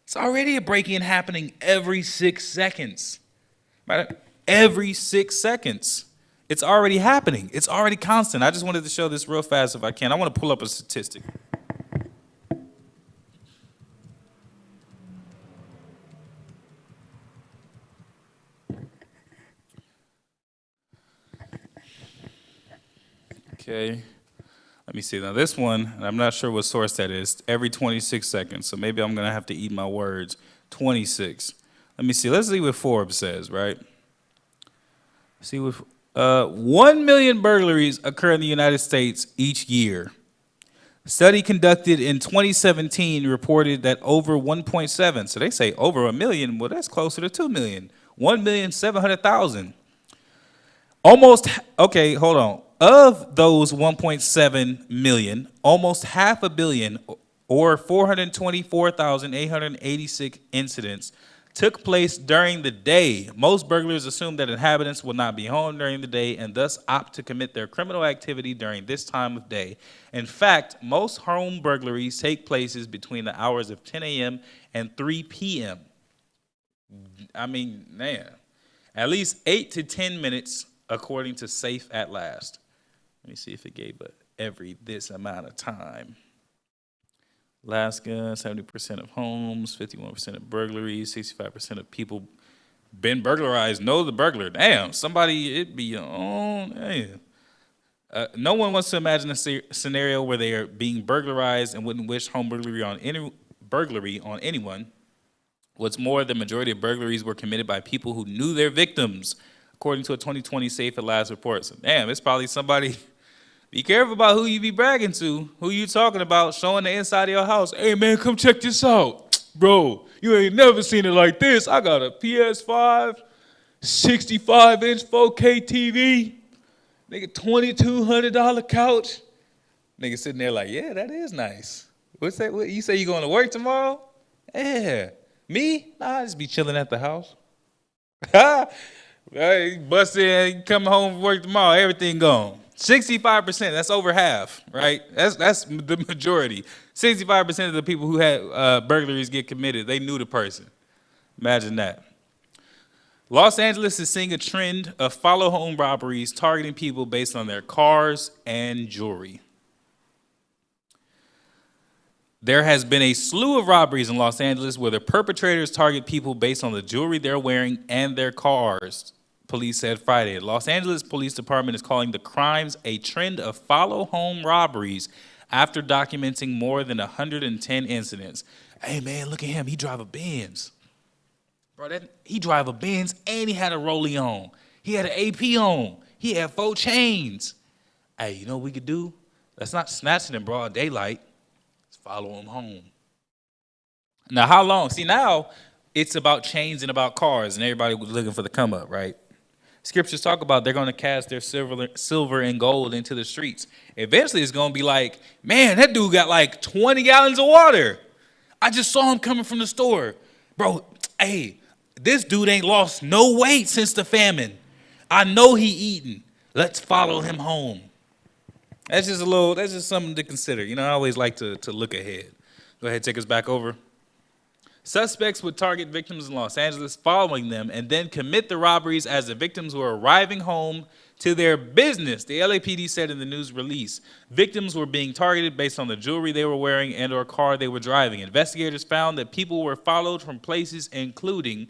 Speaker 2: It's already a break-in happening every 6 seconds. Right? Every 6 seconds. It's already happening. It's already constant. I just wanted to show this real fast if I can. I want to pull up a statistic. Okay. Let me see. Now this one, and I'm not sure what source that is, every 26 seconds. So maybe I'm going to have to eat my words. 26. Let me see. Let's see what Forbes says, right? See what 1 million burglaries occur in the United States each year. A study conducted in 2017 reported that over 1.7, so they say over a million, well, that's closer to 2 million. 1,700,000. Almost, okay, hold on. Of those 1.7 million, almost half a billion, or 424,886 incidents, took place during the day. Most burglars assume that inhabitants will not be home during the day and thus opt to commit their criminal activity during this time of day. In fact, most home burglaries take places between the hours of 10 a.m. and 3 p.m. I mean, man, at least 8 to 10 minutes according to Safe at Last. Let me see if it gave every this amount of time. Alaska, 70% of homes, 51% of burglaries, 65% of people been burglarized know the burglar. Damn, somebody, it'd be your own, damn. No one wants to imagine a scenario where they are being burglarized and wouldn't wish home burglary on anyone. What's more, the majority of burglaries were committed by people who knew their victims, according to a 2020 Safe at Last report. So, damn, it's probably somebody. Be careful about who you be bragging to, who you talking about, showing the inside of your house. Hey, man, come check this out. Bro, you ain't never seen it like this. I got a PS5, 65-inch 4K TV, nigga, $2,200 couch. Nigga sitting there like, yeah, that is nice. What's that? What, you say you going to work tomorrow? Yeah. Me? Nah, I just be chilling at the house. Hey, bust in, come home from work tomorrow, everything gone. 65%, that's over half, right? That's the majority. 65% of the people who had burglaries get committed, they knew the person. Imagine that. Los Angeles is seeing a trend of follow home robberies targeting people based on their cars and jewelry. There has been a slew of robberies in Los Angeles where the perpetrators target people based on the jewelry they're wearing and their cars, police said Friday. The Los Angeles Police Department is calling the crimes a trend of follow-home robberies after documenting more than 110 incidents. Hey, man, look at him. He drive a Benz. Bro, he drive a Benz and he had a rollie on. He had an AP on. He had 4 chains. Hey, you know what we could do? Let's not snatch it in broad daylight. Let's follow him home. Now, how long? See, now it's about chains and about cars, and everybody was looking for the come up, right? Scriptures talk about they're going to cast their silver and gold into the streets. Eventually, it's going to be like, man, that dude got like 20 gallons of water. I just saw him coming from the store. Bro, hey, this dude ain't lost no weight since the famine. I know he eating. Let's follow him home. That's just something to consider. You know, I always like to look ahead. Go ahead, take us back over. Suspects would target victims in Los Angeles, following them, and then commit the robberies as the victims were arriving home to their business. The LAPD said in the news release, victims were being targeted based on the jewelry they were wearing and or car they were driving. Investigators found that people were followed from places including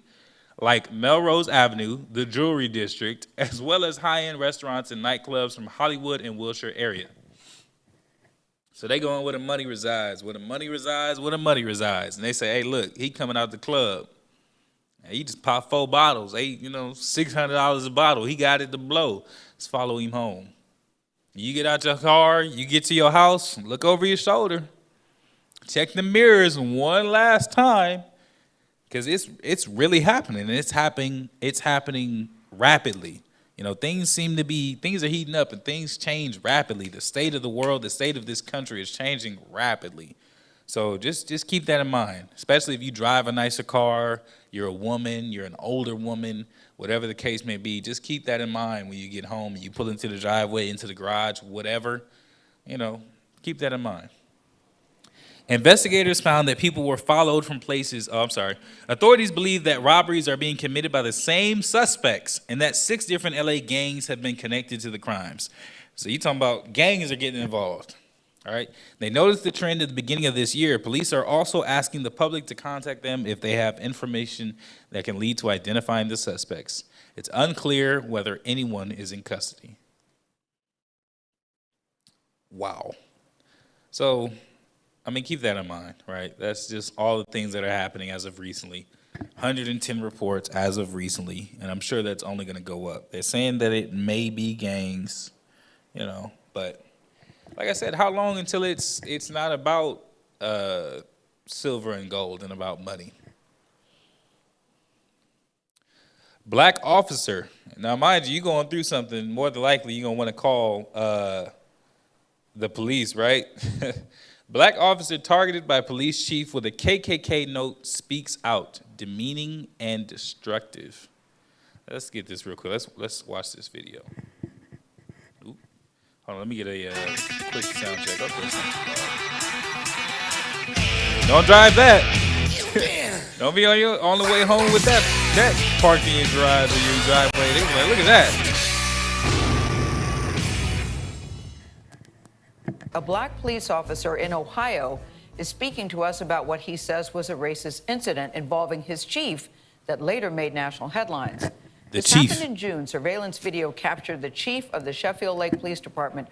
Speaker 2: like Melrose Avenue, the Jewelry District, as well as high-end restaurants and nightclubs from Hollywood and Wilshire area. So they going where the money resides, where the money resides, where the money resides. And they say, hey, look, he coming out the club. And he just popped 4 bottles, $600 a bottle. He got it to blow. Let's follow him home. You get out your car, you get to your house, look over your shoulder. Check the mirrors one last time. Because it's really happening. And it's happening rapidly. You know, things are heating up and things change rapidly. The state of the world, the state of this country is changing rapidly. So just keep that in mind, especially if you drive a nicer car, you're a woman, you're an older woman, whatever the case may be. Just keep that in mind when you get home and you pull into the driveway, into the garage, whatever. keep that in mind. Investigators found that people were followed from places. Authorities believe that robberies are being committed by the same suspects and that 6 different LA gangs have been connected to the crimes. So you talking about gangs are getting involved. All right. They noticed the trend at the beginning of this year. Police are also asking the public to contact them if they have information that can lead to identifying the suspects. It's unclear whether anyone is in custody. Wow. So, keep that in mind, right? That's just all the things that are happening as of recently. 110 reports as of recently, and I'm sure that's only going to go up. They're saying that it may be gangs, but like I said, how long until it's not about silver and gold and about money? Black officer. Now, mind you, you're going through something, more than likely you're going to want to call the police, right? Black officer targeted by police chief with a KKK note speaks out, demeaning and destructive. Let's get this real quick. Let's watch this video. Oop. Hold on, let me get a quick sound check. Okay, don't drive that. Don't be on the way home with that parked in your driveway. They was like, look at that.
Speaker 3: A black police officer in Ohio is speaking to us about what he says was a racist incident involving his chief that later made national headlines. This happened in June. Surveillance video captured the chief of the Sheffield Lake Police Department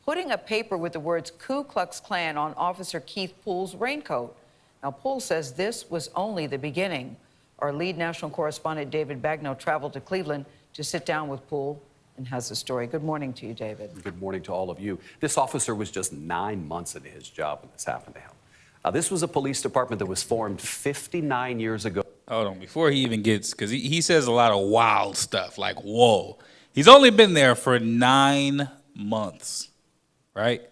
Speaker 3: putting a paper with the words Ku Klux Klan on Officer Keith Poole's raincoat. Now, Poole says this was only the beginning. Our lead national correspondent, David Bagno, traveled to Cleveland to sit down with Poole and has the story. Good morning to you, David.
Speaker 4: Good morning to all of you. This officer was just 9 months into his job when this happened to him. This was a police department that was formed 59 years ago.
Speaker 2: Hold on, before he even gets, because he says a lot of wild stuff, like, whoa. He's only been there for 9 months, right?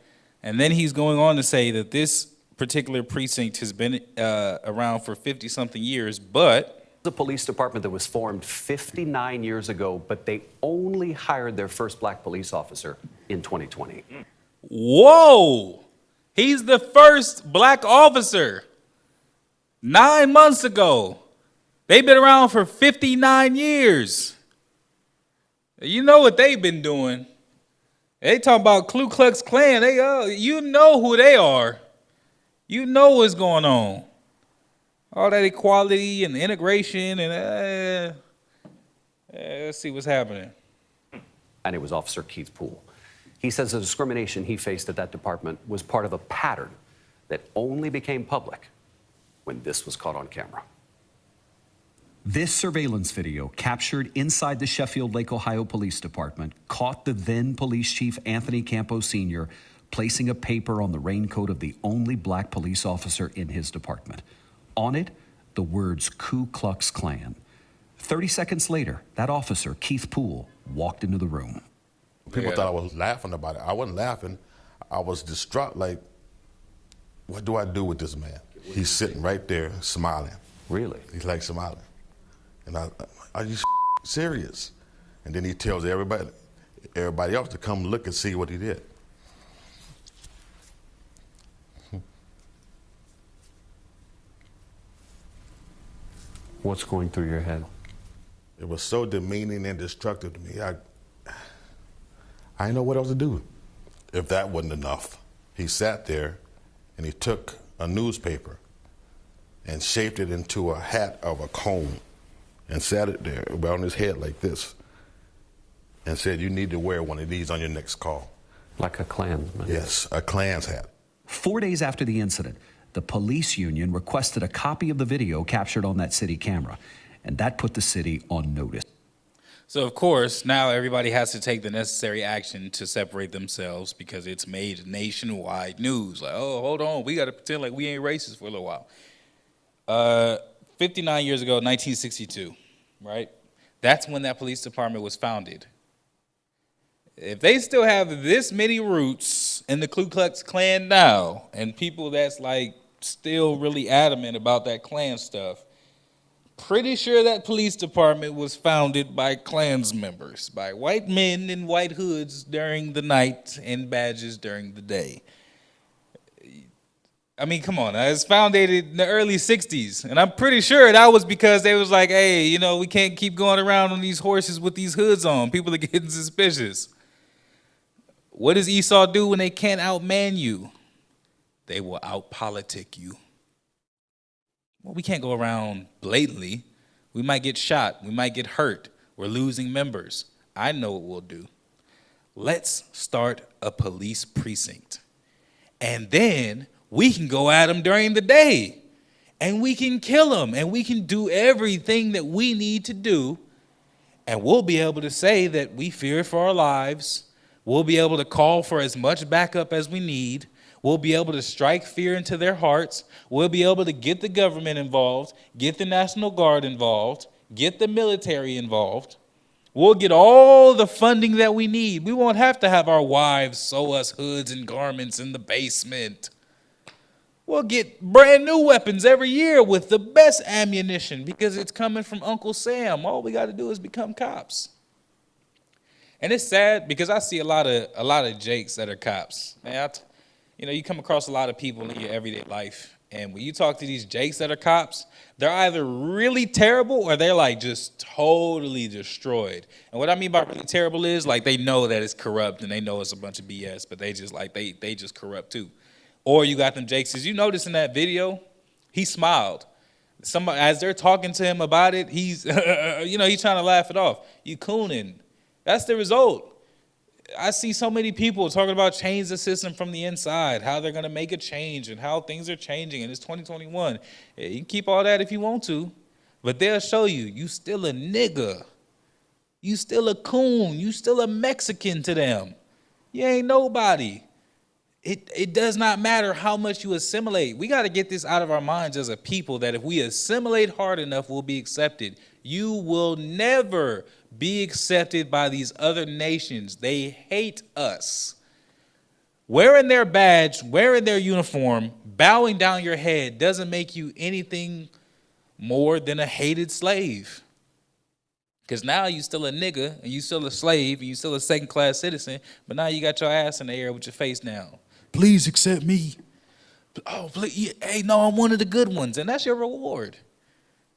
Speaker 2: And then he's going on to say that this particular precinct has been around for 50-something years, but
Speaker 4: The police department that was formed 59 years ago, but they only hired their first black police officer in 2020.
Speaker 2: Whoa! He's the first black officer 9 months ago. They've been around for 59 years. You know what they've been doing. They talk about Ku Klux Klan. You know who they are. You know what's going on. All that equality and integration and let's see what's happening.
Speaker 4: And it was Officer Keith Poole. He says the discrimination he faced at that department was part of a pattern that only became public when this was caught on camera.
Speaker 5: This surveillance video captured inside the Sheffield Lake, Ohio Police Department caught the then police chief, Anthony Campo Sr., placing a paper on the raincoat of the only black police officer in his department. On it, the words Ku Klux Klan. 30 seconds later, that officer, Keith Poole, walked into the room.
Speaker 6: People thought I was laughing about it. I wasn't laughing. I was distraught, like, what do I do with this man? He's sitting right there smiling.
Speaker 4: Really?
Speaker 6: He's like smiling. And are you serious? And then he tells everybody else to come look and see what he did.
Speaker 4: What's going through your head?
Speaker 6: It was so demeaning and destructive to me. I didn't know what else to do. If that wasn't enough, he sat there and he took a newspaper and shaped it into a hat of a cone and sat it there around his head like this and said, you need to wear one of these on your next call.
Speaker 4: Like a Klansman?
Speaker 6: Yes, a Klan's hat.
Speaker 5: 4 days after the incident, the police union requested a copy of the video captured on that city camera, and that put the city on notice.
Speaker 2: So, of course, now everybody has to take the necessary action to separate themselves because it's made nationwide news. Like, oh, hold on, we got to pretend like we ain't racist for a little while. 59 years ago, 1962, right? That's when that police department was founded. If they still have this many roots in the Ku Klux Klan now, and people that's like still really adamant about that Klan stuff, pretty sure that police department was founded by Klans members, by white men in white hoods during the night and badges during the day. I mean, come on, it was founded in the early 60s, and I'm pretty sure that was because they was like, hey, you know, we can't keep going around on these horses with these hoods on. People are getting suspicious. What does Esau do when they can't outman you? They will outpolitic you. Well, we can't go around blatantly. We might get shot. We might get hurt. We're losing members. I know what we'll do. Let's start a police precinct. And then we can go at them during the day. And we can kill them. And we can do everything that we need to do. And we'll be able to say that we fear for our lives. We'll be able to call for as much backup as we need. We'll be able to strike fear into their hearts. We'll be able to get the government involved, get the National Guard involved, get the military involved. We'll get all the funding that we need. We won't have to have our wives sew us hoods and garments in the basement. We'll get brand new weapons every year with the best ammunition because it's coming from Uncle Sam. All we got to do is become cops. And it's sad because I see a lot of Jakes that are cops. Man, you know, you come across a lot of people in your everyday life, and when you talk to these Jakes that are cops, they're either really terrible or they're like just totally destroyed. And what I mean by really terrible is like they know that it's corrupt and they know it's a bunch of BS, but they just like they just corrupt too. Or you got them Jakes. As you notice in that video, he smiled. Somebody, as they're talking to him about it, he's he's trying to laugh it off. You cooning. That's the result. I see so many people talking about change the system from the inside, how they're going to make a change and how things are changing, and it's 2021. You can keep all that if you want to, but they'll show you still a nigga. You still a coon. You still a Mexican to them. You ain't nobody. It does not matter how much you assimilate. We got to get this out of our minds as a people that if we assimilate hard enough, we'll be accepted. You will never be accepted by these other nations. They hate us. Wearing their badge, wearing their uniform, bowing down your head doesn't make you anything more than a hated slave. Because now you still a nigga, and you still a slave, and you still a second-class citizen, but now you got your ass in the air with your face down. Please accept me. Oh, please. Hey, no, I'm one of the good ones, and that's your reward.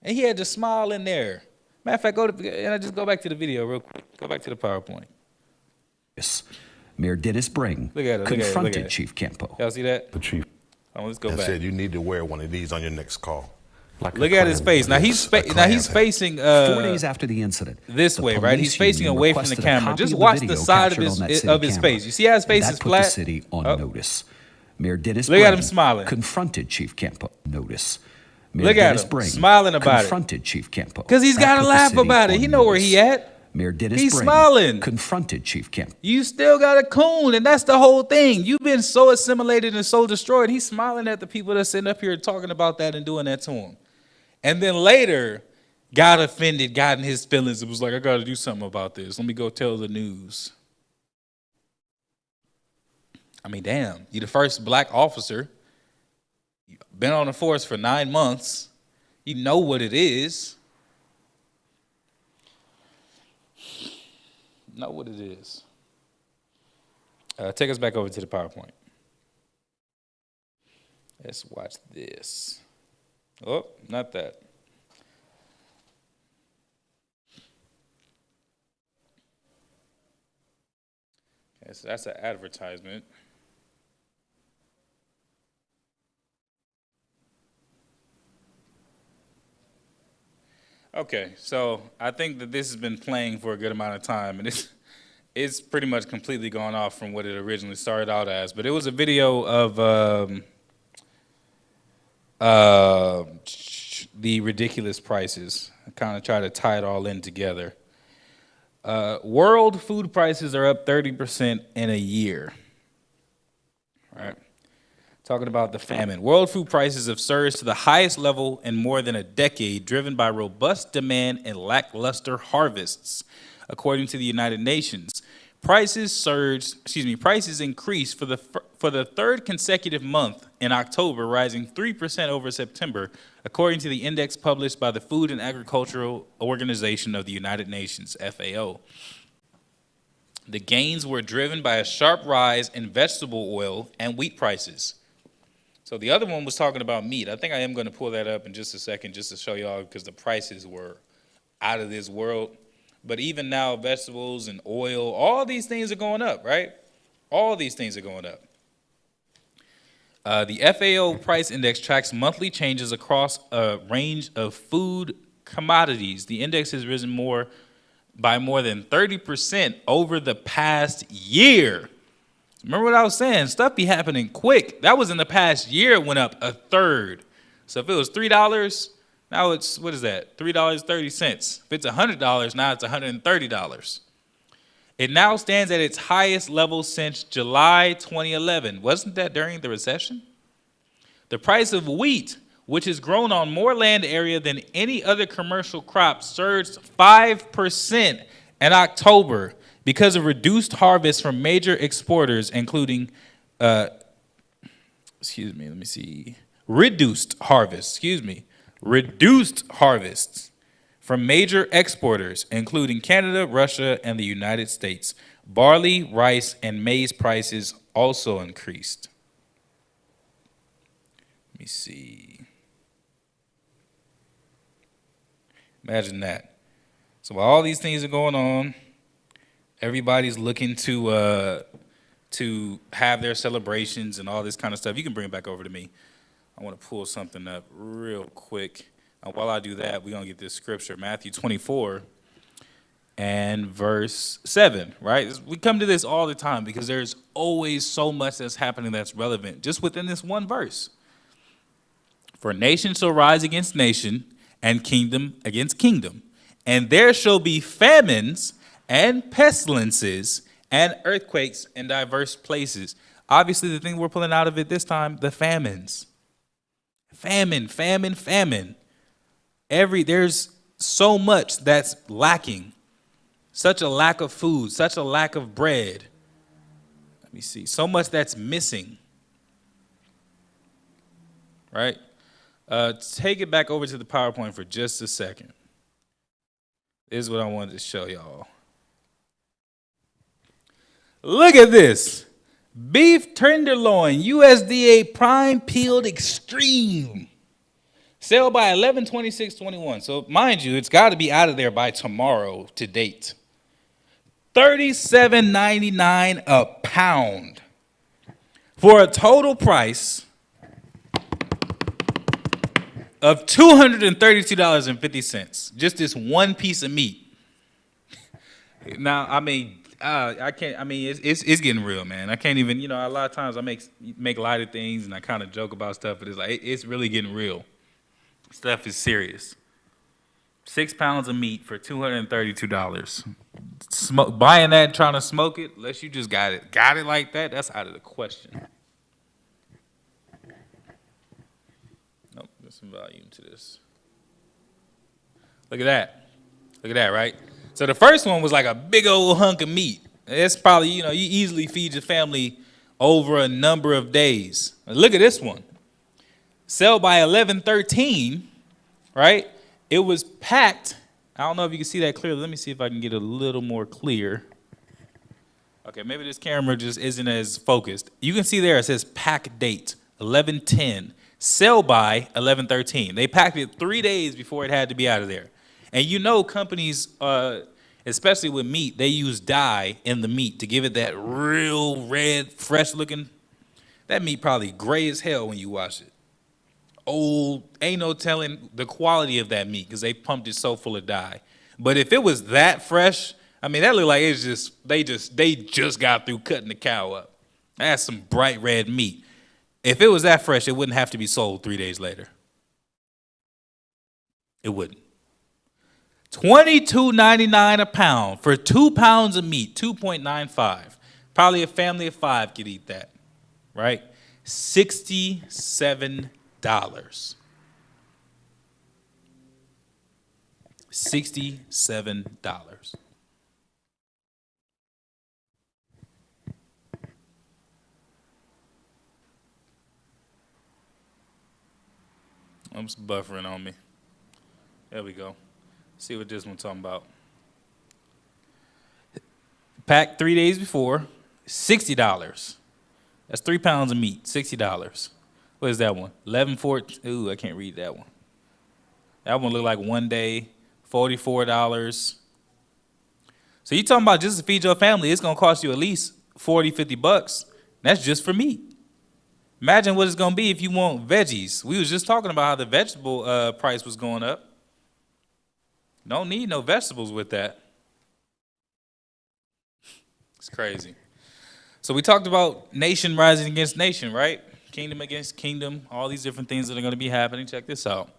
Speaker 2: And he had to smile in there. Matter of fact, just go back to the video real quick. Go back to the PowerPoint.
Speaker 5: Yes. Mayor Dennis Bring confronted Chief Campo.
Speaker 2: Y'all see that?
Speaker 6: The chief
Speaker 2: Let's go back.
Speaker 6: said you need to wear one of these on your next call.
Speaker 2: Look at his face. Now he's facing
Speaker 5: 4 days after the incident,
Speaker 2: this way, right? He's facing
Speaker 5: union
Speaker 2: away from the
Speaker 5: requested a
Speaker 2: camera.
Speaker 5: copy
Speaker 2: Just
Speaker 5: of the
Speaker 2: watch
Speaker 5: video
Speaker 2: the side
Speaker 5: captured
Speaker 2: of his
Speaker 5: camera.
Speaker 2: face. You see how his face
Speaker 5: That
Speaker 2: is
Speaker 5: put
Speaker 2: flat?
Speaker 5: the city on notice. Mayor Dennis
Speaker 2: Look at
Speaker 5: Bring
Speaker 2: him smiling.
Speaker 5: confronted Chief Campo. Notice. Mayor
Speaker 2: Look at
Speaker 5: Dennis
Speaker 2: him,
Speaker 5: Bring
Speaker 2: smiling about it.
Speaker 5: confronted Chief Campo.
Speaker 2: Because he's
Speaker 5: That
Speaker 2: got to
Speaker 5: put the
Speaker 2: laugh
Speaker 5: city
Speaker 2: about it.
Speaker 5: on
Speaker 2: He know where
Speaker 5: notice.
Speaker 2: he at.
Speaker 5: Mayor Dennis
Speaker 2: He's
Speaker 5: Bring
Speaker 2: smiling.
Speaker 5: confronted Chief Campo.
Speaker 2: You still got a coon, and that's the whole thing. You've been so assimilated and so destroyed. He's smiling at the people that's sitting up here talking about that and doing that to him. And then later, got offended, got in his feelings. It was like, I got to do something about this. Let me go tell the news. I mean, damn, you the first black officer. You've been on the force for 9 months. You know what it is. Know what it is. Take us back over to the PowerPoint. Let's watch this. Oh, not that. Okay, so that's an advertisement. Okay, so I think that this has been playing for a good amount of time, and it's pretty much completely gone off from what it originally started out as. But it was a video of the ridiculous prices. I kind of try to tie it all in together. World food prices are up 30% in a year. All right. Talking about the famine. World food prices have surged to the highest level in more than a decade, driven by robust demand and lackluster harvests, according to the United Nations. Prices increased for the third consecutive month in October, rising 3% over September, according to the index published by the Food and Agricultural Organization of the United Nations, FAO. The gains were driven by a sharp rise in vegetable oil and wheat prices. So the other one was talking about meat. I think I am going to pull that up in just a second just to show y'all because the prices were out of this world. But even now, vegetables and oil, all these things are going up, right? All these things are going up. The FAO price index tracks monthly changes across a range of food commodities. The index has risen by more than 30% over the past year. Remember what I was saying? Stuff be happening quick. That was in the past year, it went up a third. So if it was $3, now it's, what is that? $3.30. If it's $100, now it's $130. It now stands at its highest level since July 2011. Wasn't that during the recession? The price of wheat, which has grown on more land area than any other commercial crop, surged 5% in October because of reduced harvests from major exporters, including, reduced harvests from major exporters, including Canada, Russia, and the United States. Barley, rice, and maize prices also increased. Let me see. Imagine that. So while all these things are going on, everybody's looking to have their celebrations and all this kind of stuff. You can bring it back over to me. I want to pull something up real quick. While I do that, we're going to get this scripture, Matthew 24 and verse 7, right? We come to this all the time because there's always so much that's happening that's relevant just within this one verse. For nation shall rise against nation, and kingdom against kingdom. And there shall be famines and pestilences and earthquakes in diverse places. Obviously, the thing we're pulling out of it this time, the famines. Famine. There's so much that's lacking. Such a lack of food, such a lack of bread. Let me see. So much that's missing. Right? Take it back over to the PowerPoint for just a second. This is what I wanted to show y'all. Look at this. Beef tenderloin, USDA prime peeled extreme. Sale by 11/26/21. So mind you, it's got to be out of there by tomorrow to date. $37.99 a pound for a total price of $232.50. Just this one piece of meat. Now, I mean, I can't. I mean, it's getting real, man. I can't even. You know, a lot of times I make light of things and I kind of joke about stuff, but it's like it's really getting real. Stuff is serious. 6 pounds of meat for $232. Buying that, trying to smoke it, unless you just got it like that, that's out of the question. Nope, there's some volume to this. Look at that. Look at that, right? So the first one was like a big old hunk of meat. It's probably, you know, you easily feed your family over a number of days. Look at this one. Sell by 11/13, right? It was packed. I don't know if you can see that clearly. Let me see if I can get a little more clear. Okay, maybe this camera just isn't as focused. You can see there it says pack date, 11/10. Sell by 11/13. They packed it 3 days before it had to be out of there. And you know companies, especially with meat, they use dye in the meat to give it that real red, fresh looking. That meat probably gray as hell when you wash it. Old, ain't no telling the quality of that meat because they pumped it so full of dye. But if it was that fresh, I mean, that looked like it's just they just got through cutting the cow up. That's some bright red meat. If it was that fresh, it wouldn't have to be sold 3 days later. It wouldn't. $22.99 a pound for 2 pounds of meat, 2.95. Probably a family of 5 could eat that, right? $67. $67. I'm just buffering on me. There we go. See what this one's talking about. Packed 3 days before, $60. That's 3 pounds of meat, $60. What is that one? 11.14. Ooh, I can't read that one. That one looked like 1 day, $44. So you talking about just to feed your family, it's gonna cost you at least $40, $50. That's just for meat. Imagine what it's gonna be if you want veggies. We was just talking about how the vegetable price was going up. Don't need no vegetables with that. It's crazy. So we talked about nation rising against nation, right? Kingdom against kingdom, all these different things that are going to be happening. Check this out.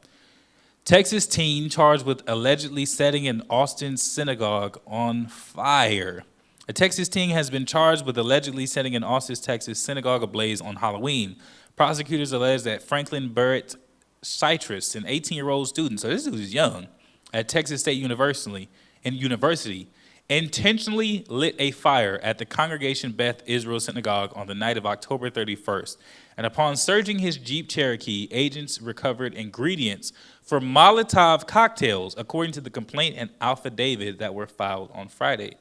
Speaker 2: Texas teen charged with allegedly setting an Austin synagogue on fire. A Texas teen has been charged with allegedly setting an Austin, Texas synagogue ablaze on Halloween. Prosecutors allege that Franklin Barrett Citrus, an 18-year-old student, so this dude is young, at Texas State University, intentionally lit a fire at the Congregation Beth Israel Synagogue on the night of October 31st. And upon searching his Jeep Cherokee, agents recovered ingredients for Molotov cocktails, according to the complaint and affidavit that were filed on Friday.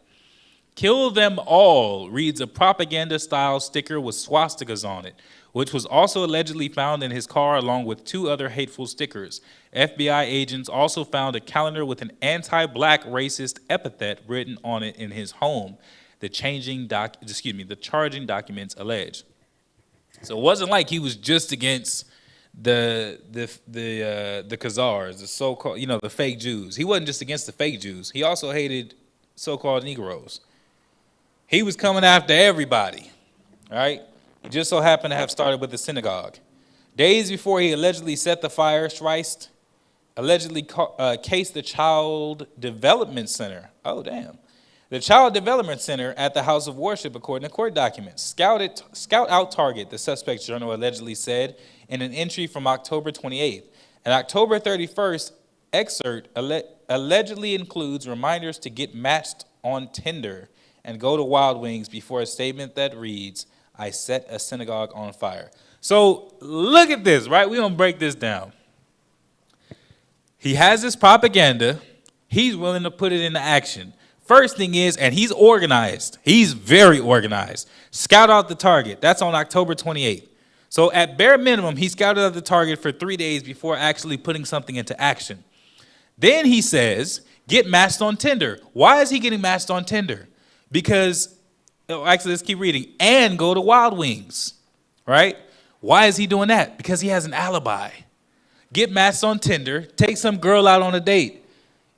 Speaker 2: "Kill them all" reads a propaganda-style sticker with swastikas on it, which was also allegedly found in his car along with 2 other hateful stickers. FBI agents also found a calendar with an anti-black racist epithet written on it in his home, the charging documents allege. So it wasn't like he was just against the Khazars, the so-called, the fake Jews. He wasn't just against the fake Jews. He also hated so-called Negroes. He was coming after everybody, right? He just so happened to have started with the synagogue. Days before he allegedly set the fire, Schreist allegedly cased the Child Development Center. Oh, damn. The Child Development Center at the House of Worship, according to court documents. Scout out target, the suspect's journal allegedly said in an entry from October 28th. An October 31st excerpt allegedly includes reminders to get matched on Tinder and go to Wild Wings before a statement that reads, "I set a synagogue on fire." So look at this, right? We're going to break this down. He has this propaganda. He's willing to put it into action. First thing is, and he's organized. He's very organized. Scout out the target. That's on October 28th. So at bare minimum, he scouted out the target for 3 days before actually putting something into action. Then he says, get matched on Tinder. Why is he getting matched on Tinder? Because, actually, let's keep reading. And go to Wild Wings, right? Why is he doing that? Because he has an alibi. Get matched on Tinder, take some girl out on a date.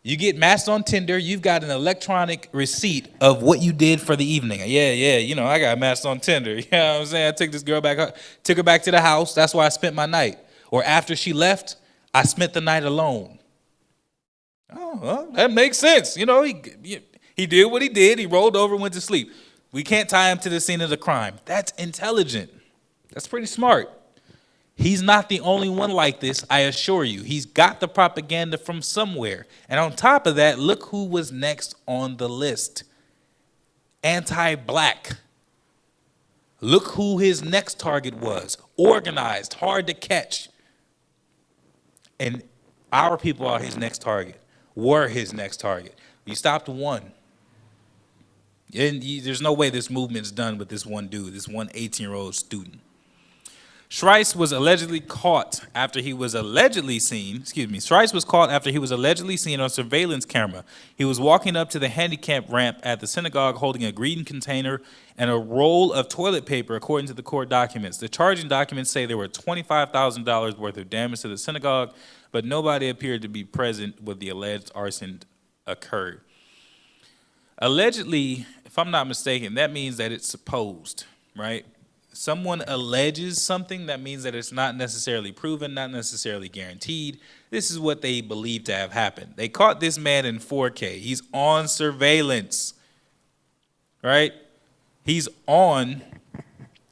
Speaker 2: You get matched on Tinder, you've got an electronic receipt of what you did for the evening. Yeah, I got matched on Tinder. You know what I'm saying? I took this girl back, took her back to the house. That's where I spent my night. Or after she left, I spent the night alone. Oh, well, that makes sense. He did what he did. He rolled over and went to sleep. We can't tie him to the scene of the crime. That's intelligent. That's pretty smart. He's not the only one like this, I assure you. He's got the propaganda from somewhere. And on top of that, look who was next on the list. Anti-black. Look who his next target was. Organized, hard to catch. And our people are his next target. Were his next target. You stopped one. And there's no way this movement's done with this one dude, this one 18-year-old student. Schreist was allegedly caught after he was allegedly seen, Schreist was caught after he was allegedly seen on surveillance camera. He was walking up to the handicap ramp at the synagogue holding a green container and a roll of toilet paper, according to the court documents. The charging documents say there were $25,000 worth of damage to the synagogue, but nobody appeared to be present when the alleged arson occurred. Allegedly, if I'm not mistaken, that means that it's supposed, right? Someone alleges something, that means that it's not necessarily proven, not necessarily guaranteed. This is what they believe to have happened. They caught this man in 4K. He's on surveillance, right? He's on,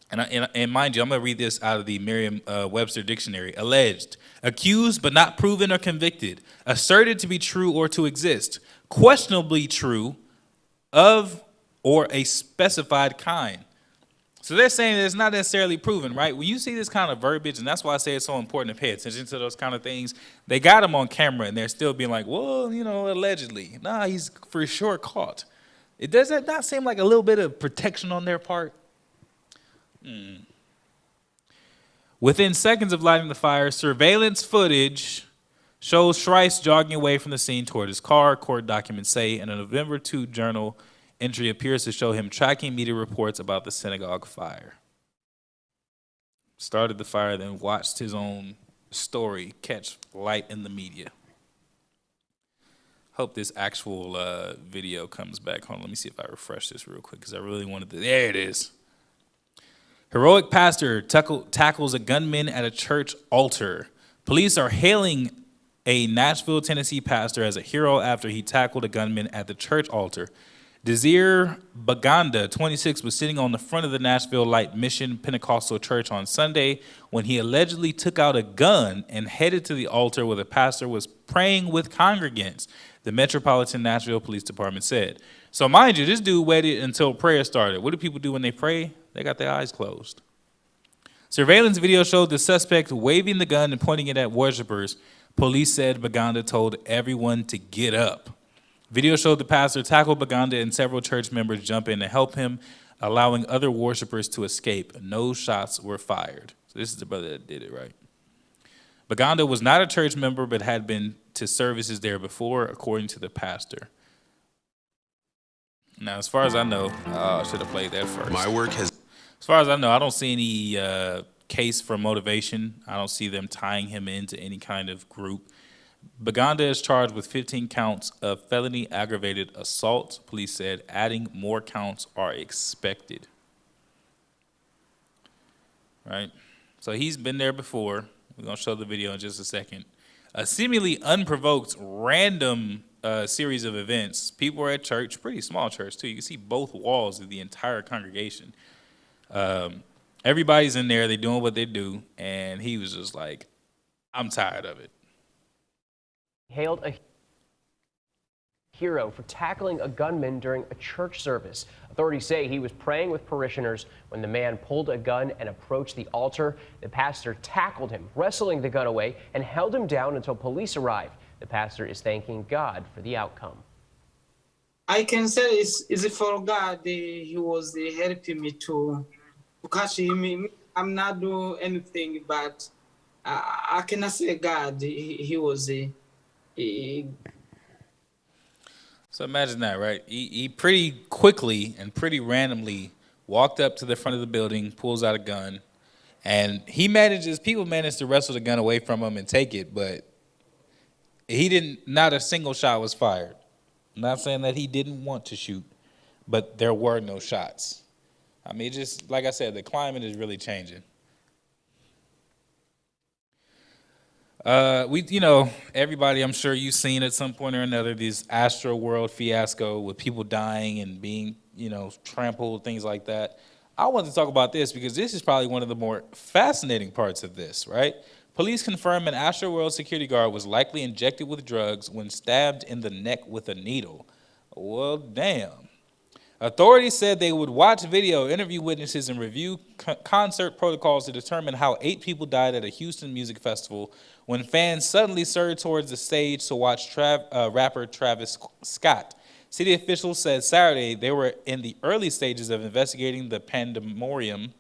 Speaker 2: and mind you, I'm going to read this out of the Merriam-Webster dictionary. Alleged, accused but not proven or convicted, asserted to be true or to exist, questionably true, of or a specified kind. So they're saying that it's not necessarily proven, right? When you see this kind of verbiage, and that's why I say it's so important to pay attention to those kind of things, they got him on camera and they're still being like, well, you know, allegedly. Nah, he's for sure caught. Does that not seem like a little bit of protection on their part? Within seconds of lighting the fire, surveillance footage shows Schreiss jogging away from the scene toward his car, court documents say, and a November 2 journal entry appears to show him tracking media reports about the synagogue fire. Started the fire, then watched his own story catch light in the media. Hope this actual video comes back. Hold on, let me see if I refresh this real quick because I really wanted to. There it is. Heroic pastor tackles a gunman at a church altar. Police are hailing a Nashville, Tennessee pastor as a hero after he tackled a gunman at the church altar. Desir Baganda, 26, was sitting on the front of the Nashville Light Mission Pentecostal Church on Sunday when he allegedly took out a gun and headed to the altar where the pastor was praying with congregants, the Metropolitan Nashville Police Department said. So mind you, this dude waited until prayer started. What do people do when they pray? They got their eyes closed. Surveillance video showed the suspect waving the gun and pointing it at worshipers. Police said Baganda told everyone to get up. Video showed the pastor tackle Baganda and several church members jump in to help him, allowing other worshipers to escape. No shots were fired. So this is the brother that did it, right? Baganda was not a church member, but had been to services there before, according to the pastor. Now, as far as I know, I should have played that first.
Speaker 7: My work has.
Speaker 2: As far as I know, I don't see any case for motivation. I don't see them tying him into any kind of group. Baganda is charged with 15 counts of felony aggravated assault. Police said adding more counts are expected. Right? So he's been there before. We're going to show the video in just a second. A seemingly unprovoked, random series of events. People were at church, pretty small church too. You can see both walls of the entire congregation. Everybody's in there. They're doing what they do. And he was just like, I'm tired of it.
Speaker 8: Hailed a hero for tackling a gunman during a church service. Authorities say he was praying with parishioners when the man pulled a gun and approached the altar. The pastor tackled him, wrestling the gun away, and held him down until police arrived. The pastor is thanking God for the outcome.
Speaker 9: I can say it's for God. He was helping me to catch him. I'm not doing anything, but I cannot say God. He was
Speaker 2: So imagine that, right? He pretty quickly and pretty randomly walked up to the front of the building, pulls out a gun, and people managed to wrestle the gun away from him and take it, but not a single shot was fired. I'm not saying that he didn't want to shoot, but there were no shots. I mean, just like I said, the climate is really changing. Everybody, I'm sure you've seen at some point or another this Astro World fiasco with people dying and being, trampled, things like that. I want to talk about this because this is probably one of the more fascinating parts of this, right? Police confirm an Astro World security guard was likely injected with drugs when stabbed in the neck with a needle. Well, damn. Authorities said they would watch video, interview witnesses, and review concert protocols to determine how 8 people died at a Houston music festival when fans suddenly surged towards the stage to watch rapper Travis Scott. City officials said Saturday they were in the early stages of investigating the pandemonium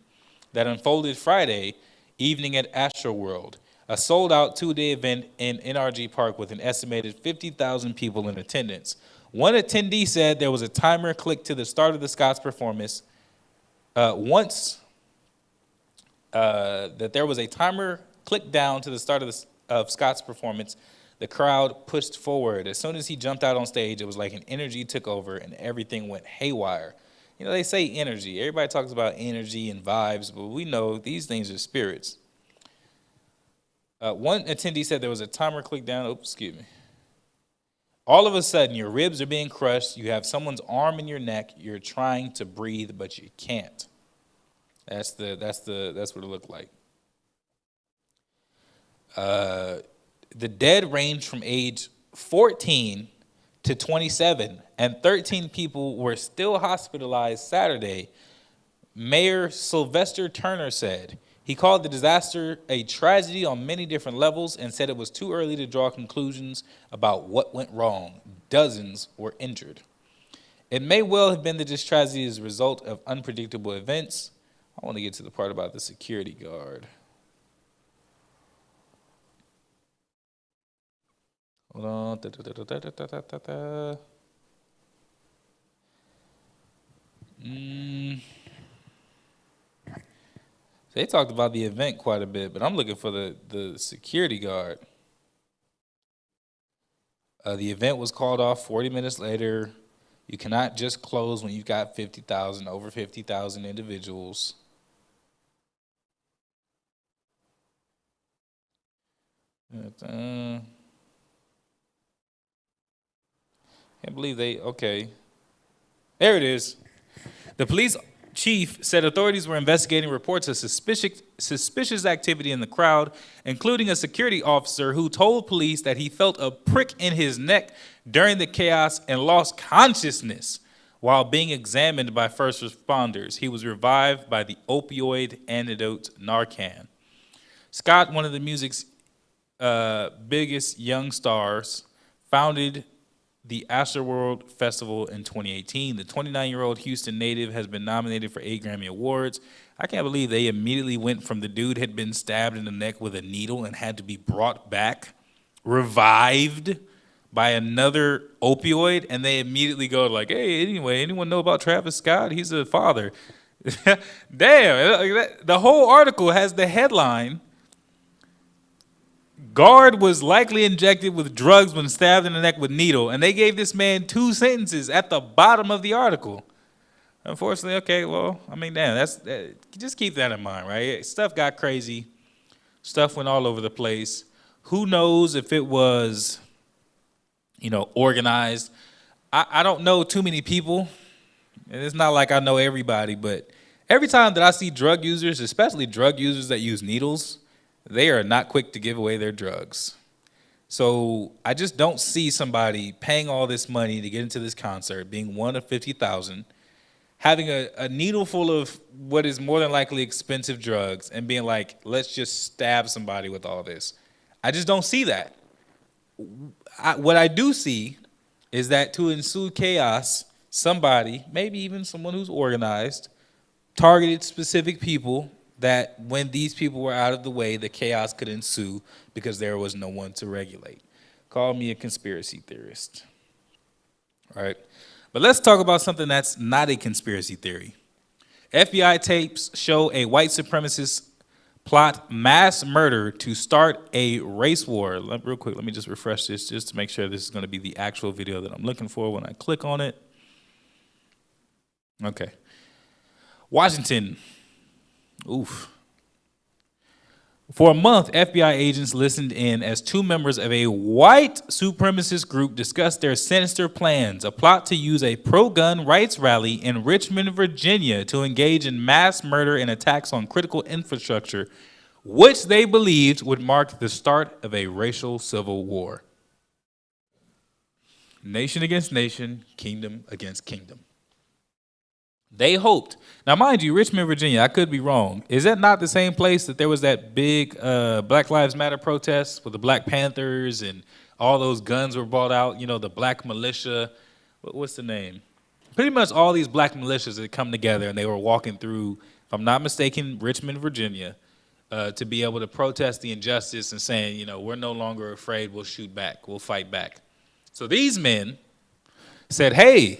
Speaker 2: that unfolded Friday evening at Astroworld, a sold-out 2-day event in NRG Park with an estimated 50,000 people in attendance. One attendee said there was a timer clicked to the start of the Scott's performance. Once that there was a timer clicked down to the start of Scott's performance, the crowd pushed forward. As soon as he jumped out on stage, it was like an energy took over and everything went haywire. They say energy. Everybody talks about energy and vibes, but we know these things are spirits. One attendee said there was a timer clicked down. Oops, excuse me. All of a sudden, your ribs are being crushed. You have someone's arm in your neck. You're trying to breathe, but you can't. That's what it looked like. The dead range from age 14 to 27, and 13 people were still hospitalized Saturday Mayor Sylvester Turner said he called the disaster a tragedy on many different levels and said it was too early to draw conclusions about what went wrong. Dozens were injured. It may well have been that this tragedy is a result of unpredictable events. I want to get to the part about the security guard. Hold on. They talked about the event quite a bit, but I'm looking for the security guard. The event was called off 40 minutes later. You cannot just close when you've got 50,000, over 50,000 individuals. Can't believe okay. There it is. The police chief said authorities were investigating reports of suspicious activity in the crowd, including a security officer who told police that he felt a prick in his neck during the chaos and lost consciousness while being examined by first responders. He was revived by the opioid antidote Narcan. Scott, one of the music's biggest young stars, founded the Astroworld Festival in 2018. The 29-year-old Houston native has been nominated for 8 Grammy Awards. I can't believe they immediately went from the dude had been stabbed in the neck with a needle and had to be brought back, revived by another opioid, and they immediately go like, hey, anyway, anyone know about Travis Scott? He's a father. Damn, the whole article has the headline, guard was likely injected with drugs when stabbed in the neck with needle, and they gave this man 2 sentences at the bottom of the article. Unfortunately, okay, well, I mean, damn, just keep that in mind, right? Stuff got crazy. Stuff went all over the place. Who knows if it was, organized? I don't know too many people, and it's not like I know everybody, but every time that I see drug users, especially drug users that use needles, they are not quick to give away their drugs. So I just don't see somebody paying all this money to get into this concert, being one of 50,000, having a needle full of what is more than likely expensive drugs, and being like, let's just stab somebody with all this. I just don't see that. What I do see is that to ensue chaos, somebody, maybe even someone who's organized, targeted specific people that when these people were out of the way, the chaos could ensue because there was no one to regulate. Call me a conspiracy theorist. All right? But let's talk about something that's not a conspiracy theory. FBI tapes show a white supremacist plot mass murder to start a race war. Real quick, let me just refresh this just to make sure this is going to be the actual video that I'm looking for when I click on it. Okay. Washington. Oof. For a month, FBI agents listened in as 2 members of a white supremacist group discussed their sinister plans, a plot to use a pro-gun rights rally in Richmond, Virginia to engage in mass murder and attacks on critical infrastructure, which they believed would mark the start of a racial civil war. Nation against nation, kingdom against kingdom. They hoped. Now, mind you, Richmond, Virginia, I could be wrong. Is that not the same place that there was that big Black Lives Matter protest with the Black Panthers and all those guns were brought out? The black militia. What's the name? Pretty much all these black militias that come together and they were walking through, if I'm not mistaken, Richmond, Virginia, to be able to protest the injustice and saying, we're no longer afraid, we'll shoot back, we'll fight back. So these men said, hey,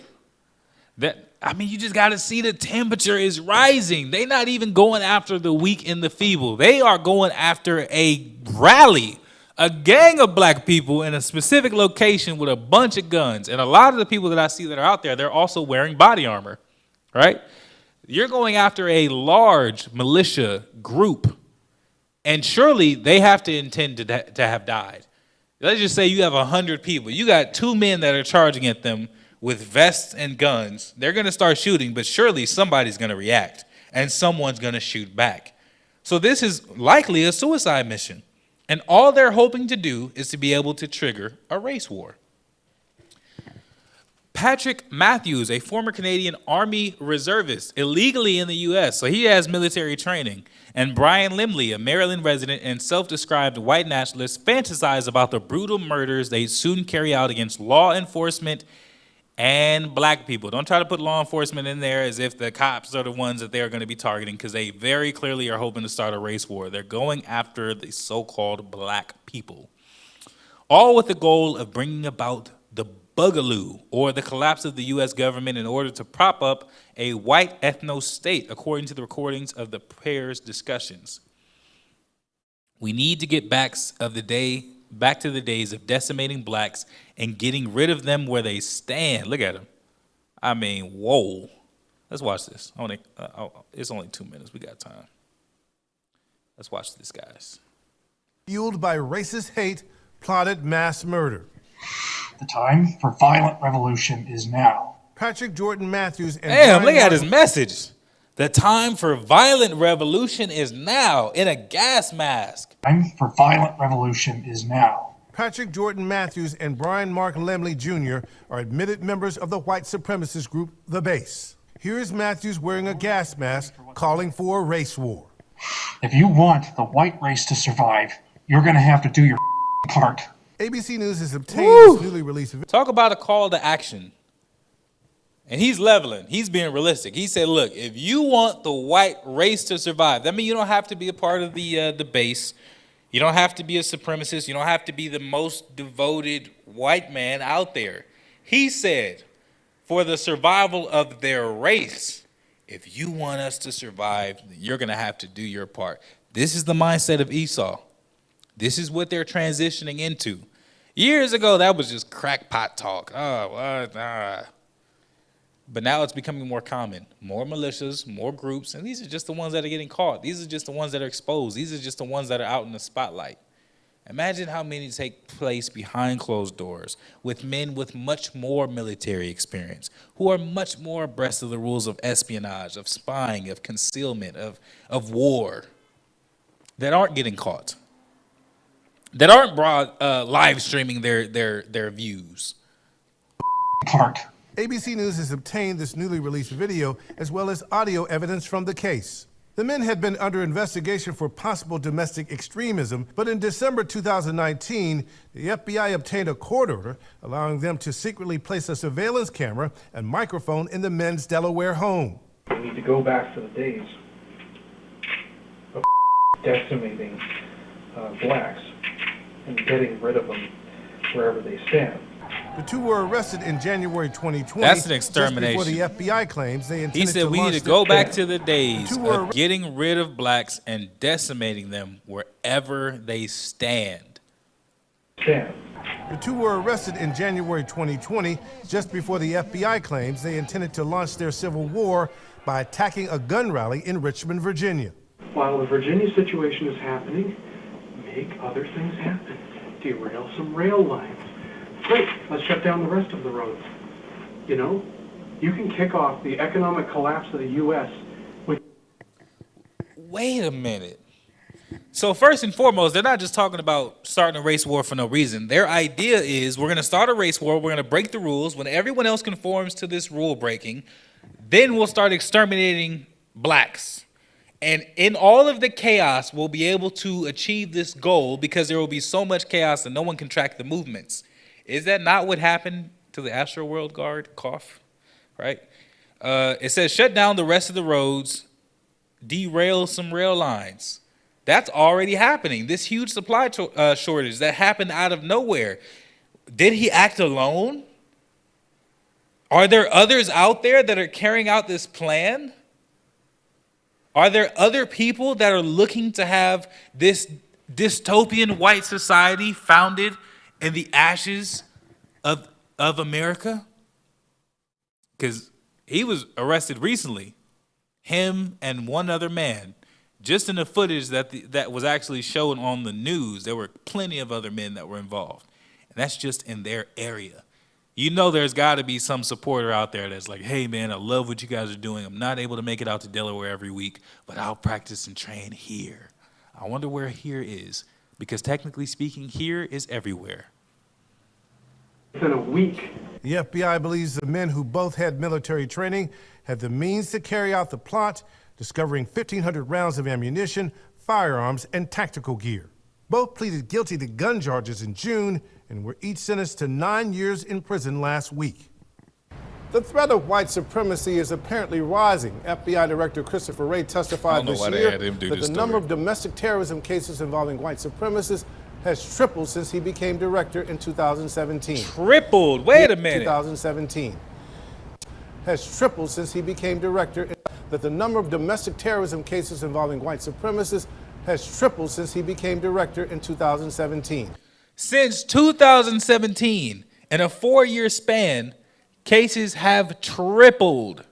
Speaker 2: you just got to see the temperature is rising. They're not even going after the weak and the feeble. They are going after a rally, a gang of black people in a specific location with a bunch of guns. And a lot of the people that I see that are out there, they're also wearing body armor, right? You're going after a large militia group, and surely they have to intend to have died. Let's just say you have 100 people. You got 2 men that are charging at them with vests and guns. They're going to start shooting, but surely somebody's going to react, and someone's going to shoot back. So this is likely a suicide mission, and all they're hoping to do is to be able to trigger a race war. Patrick Matthews, a former Canadian Army reservist, illegally in the U.S., so he has military training. And Brian Limley, a Maryland resident and self-described white nationalist, fantasize about the brutal murders they soon carry out against law enforcement and black people. Don't try to put law enforcement in there as if the cops are the ones that they're going to be targeting, because they very clearly are hoping to start a race war. They're going after the so-called black people, all with the goal of bringing about the Boogaloo, or the collapse of the U.S. government in order to prop up a white ethno-state, according to the recordings of the pair's discussions. We need to get back to the days of decimating blacks and getting rid of them where they stand. Look at them. I mean, whoa. Let's watch this. It's only 2 minutes. We got time. Let's watch this, guys.
Speaker 7: Fueled by racist hate, plotted mass murder.
Speaker 10: The time for violent revolution is now.
Speaker 7: Patrick Jordan Matthews and
Speaker 2: Damn,
Speaker 7: Brian
Speaker 2: look at
Speaker 7: Martin-
Speaker 2: his message. The time for violent revolution is now, in a gas mask.
Speaker 10: Time for violent revolution is now.
Speaker 7: Patrick Jordan Matthews and Brian Mark Lemley Jr. are admitted members of the white supremacist group, The Base. Here is Matthews wearing a gas mask, calling for a race war.
Speaker 10: If you want the white race to survive, you're going to have to do your part.
Speaker 7: ABC News has obtained this newly released video.
Speaker 2: Talk about a call to action. And he's leveling. He's being realistic. He said, look, if you want the white race to survive, that means you don't have to be a part of the base. You don't have to be a supremacist. You don't have to be the most devoted white man out there. He said, for the survival of their race, if you want us to survive, you're going to have to do your part. This is the mindset of Esau. This is what they're transitioning into. Years ago, that was just crackpot talk. Oh, what? But now it's becoming more common. More militias, more groups, and these are just the ones that are getting caught. These are just the ones that are exposed. These are just the ones that are out in the spotlight. Imagine how many take place behind closed doors with men with much more military experience, who are much more abreast of the rules of espionage, of spying, of concealment, of war, that aren't getting caught, that aren't live streaming their views.
Speaker 10: Part.
Speaker 7: ABC News has obtained this newly released video as well as audio evidence from the case. The men had been under investigation for possible domestic extremism, but in December 2019, the FBI obtained a court order allowing them to secretly place a surveillance camera and microphone in the men's Delaware home.
Speaker 11: We need to go back to the days of decimating blacks and getting rid of them wherever they stand.
Speaker 7: The two were arrested in January 2020.
Speaker 2: That's an extermination.
Speaker 7: Just before the FBI claims they intended
Speaker 2: He said we need to go back to the days of getting rid of blacks and decimating them wherever they stand.
Speaker 7: The two were arrested in January 2020, just before the FBI claims they intended to launch their civil war by attacking a gun rally in Richmond, Virginia.
Speaker 11: While the Virginia situation is happening, make other things happen. Derail some rail lines. Great, let's shut down the rest of the roads. You know, you can kick off the economic collapse of the U.S. with...
Speaker 2: Wait a minute. So first and foremost, they're not just talking about starting a race war for no reason. Their idea is we're going to start a race war, we're going to break the rules. When everyone else conforms to this rule breaking, then we'll start exterminating blacks. And in all of the chaos, we'll be able to achieve this goal because there will be so much chaos that no one can track the movements. Is that not what happened to the Astro World Guard? Cough, right? It says shut down the rest of the roads, derail some rail lines. That's already happening. This huge supply shortage that happened out of nowhere. Did he act alone? Are there others out there that are carrying out this plan? Are there other people that are looking to have this dystopian white society founded in the ashes of America? Because he was arrested recently, him and one other man. Just in the footage that was actually shown on the news, there were plenty of other men that were involved. And that's just in their area. You know there's got to be some supporter out there that's like, hey, man, I love what you guys are doing. I'm not able to make it out to Delaware every week, but I'll practice and train here. I wonder where here is, because technically speaking, here is everywhere.
Speaker 11: Within a week,
Speaker 7: The FBI believes the men, who both had military training, had the means to carry out the plot, discovering 1,500 rounds of ammunition, firearms, and tactical gear. Both pleaded guilty to gun charges in June and were each sentenced to 9 years in prison last week. The threat of white supremacy is apparently rising. FBI Director Christopher Wray testified this year that the number of domestic terrorism cases involving white supremacists has tripled since he became director in 2017.
Speaker 2: Tripled? Wait a minute.
Speaker 7: 2017. Has tripled since he became director. That the number of domestic terrorism cases involving white supremacists has tripled since he became director in 2017.
Speaker 2: Since 2017, in a 4-year span, cases have tripled.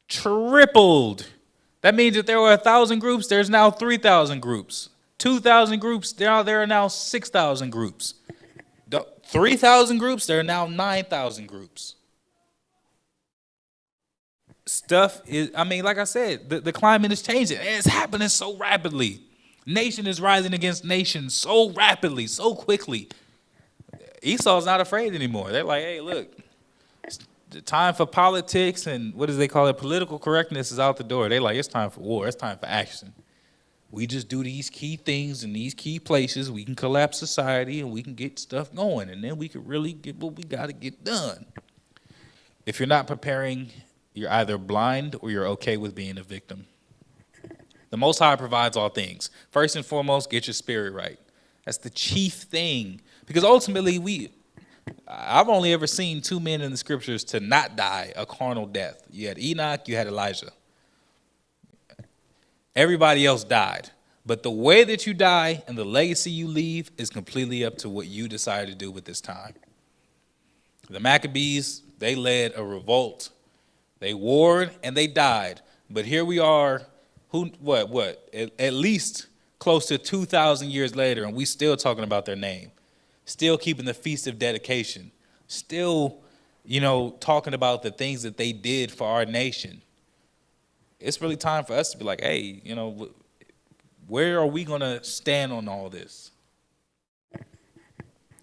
Speaker 2: Tripled. That means if there were 1,000 groups, there's now 3,000 groups. 2,000 groups, there are now 6,000 groups. 3,000 groups, there are now 9,000 groups. Stuff is, I mean, like I said, the climate is changing. And it's happening so rapidly. Nation is rising against nation so rapidly, so quickly. Esau's not afraid anymore. They're like, hey, look, the time for politics and what do they call it? Political correctness is out the door. They're like, it's time for war. It's time for action. We just do these key things in these key places. We can collapse society and we can get stuff going. And then we can really get what we got to get done. If you're not preparing, you're either blind or you're okay with being a victim. The Most High provides all things. First and foremost, get your spirit right. That's the chief thing. Because ultimately, I've only ever seen 2 men in the scriptures to not die a carnal death. You had Enoch, you had Elijah. Everybody else died. But the way that you die and the legacy you leave is completely up to what you decide to do with this time. The Maccabees, they led a revolt. They warred and they died. But here we are, at least close to 2,000 years later, and we still talking about their name. Still keeping the Feast of Dedication. Still, talking about the things that they did for our nation. It's really time for us to be like, hey, where are we going to stand on all this?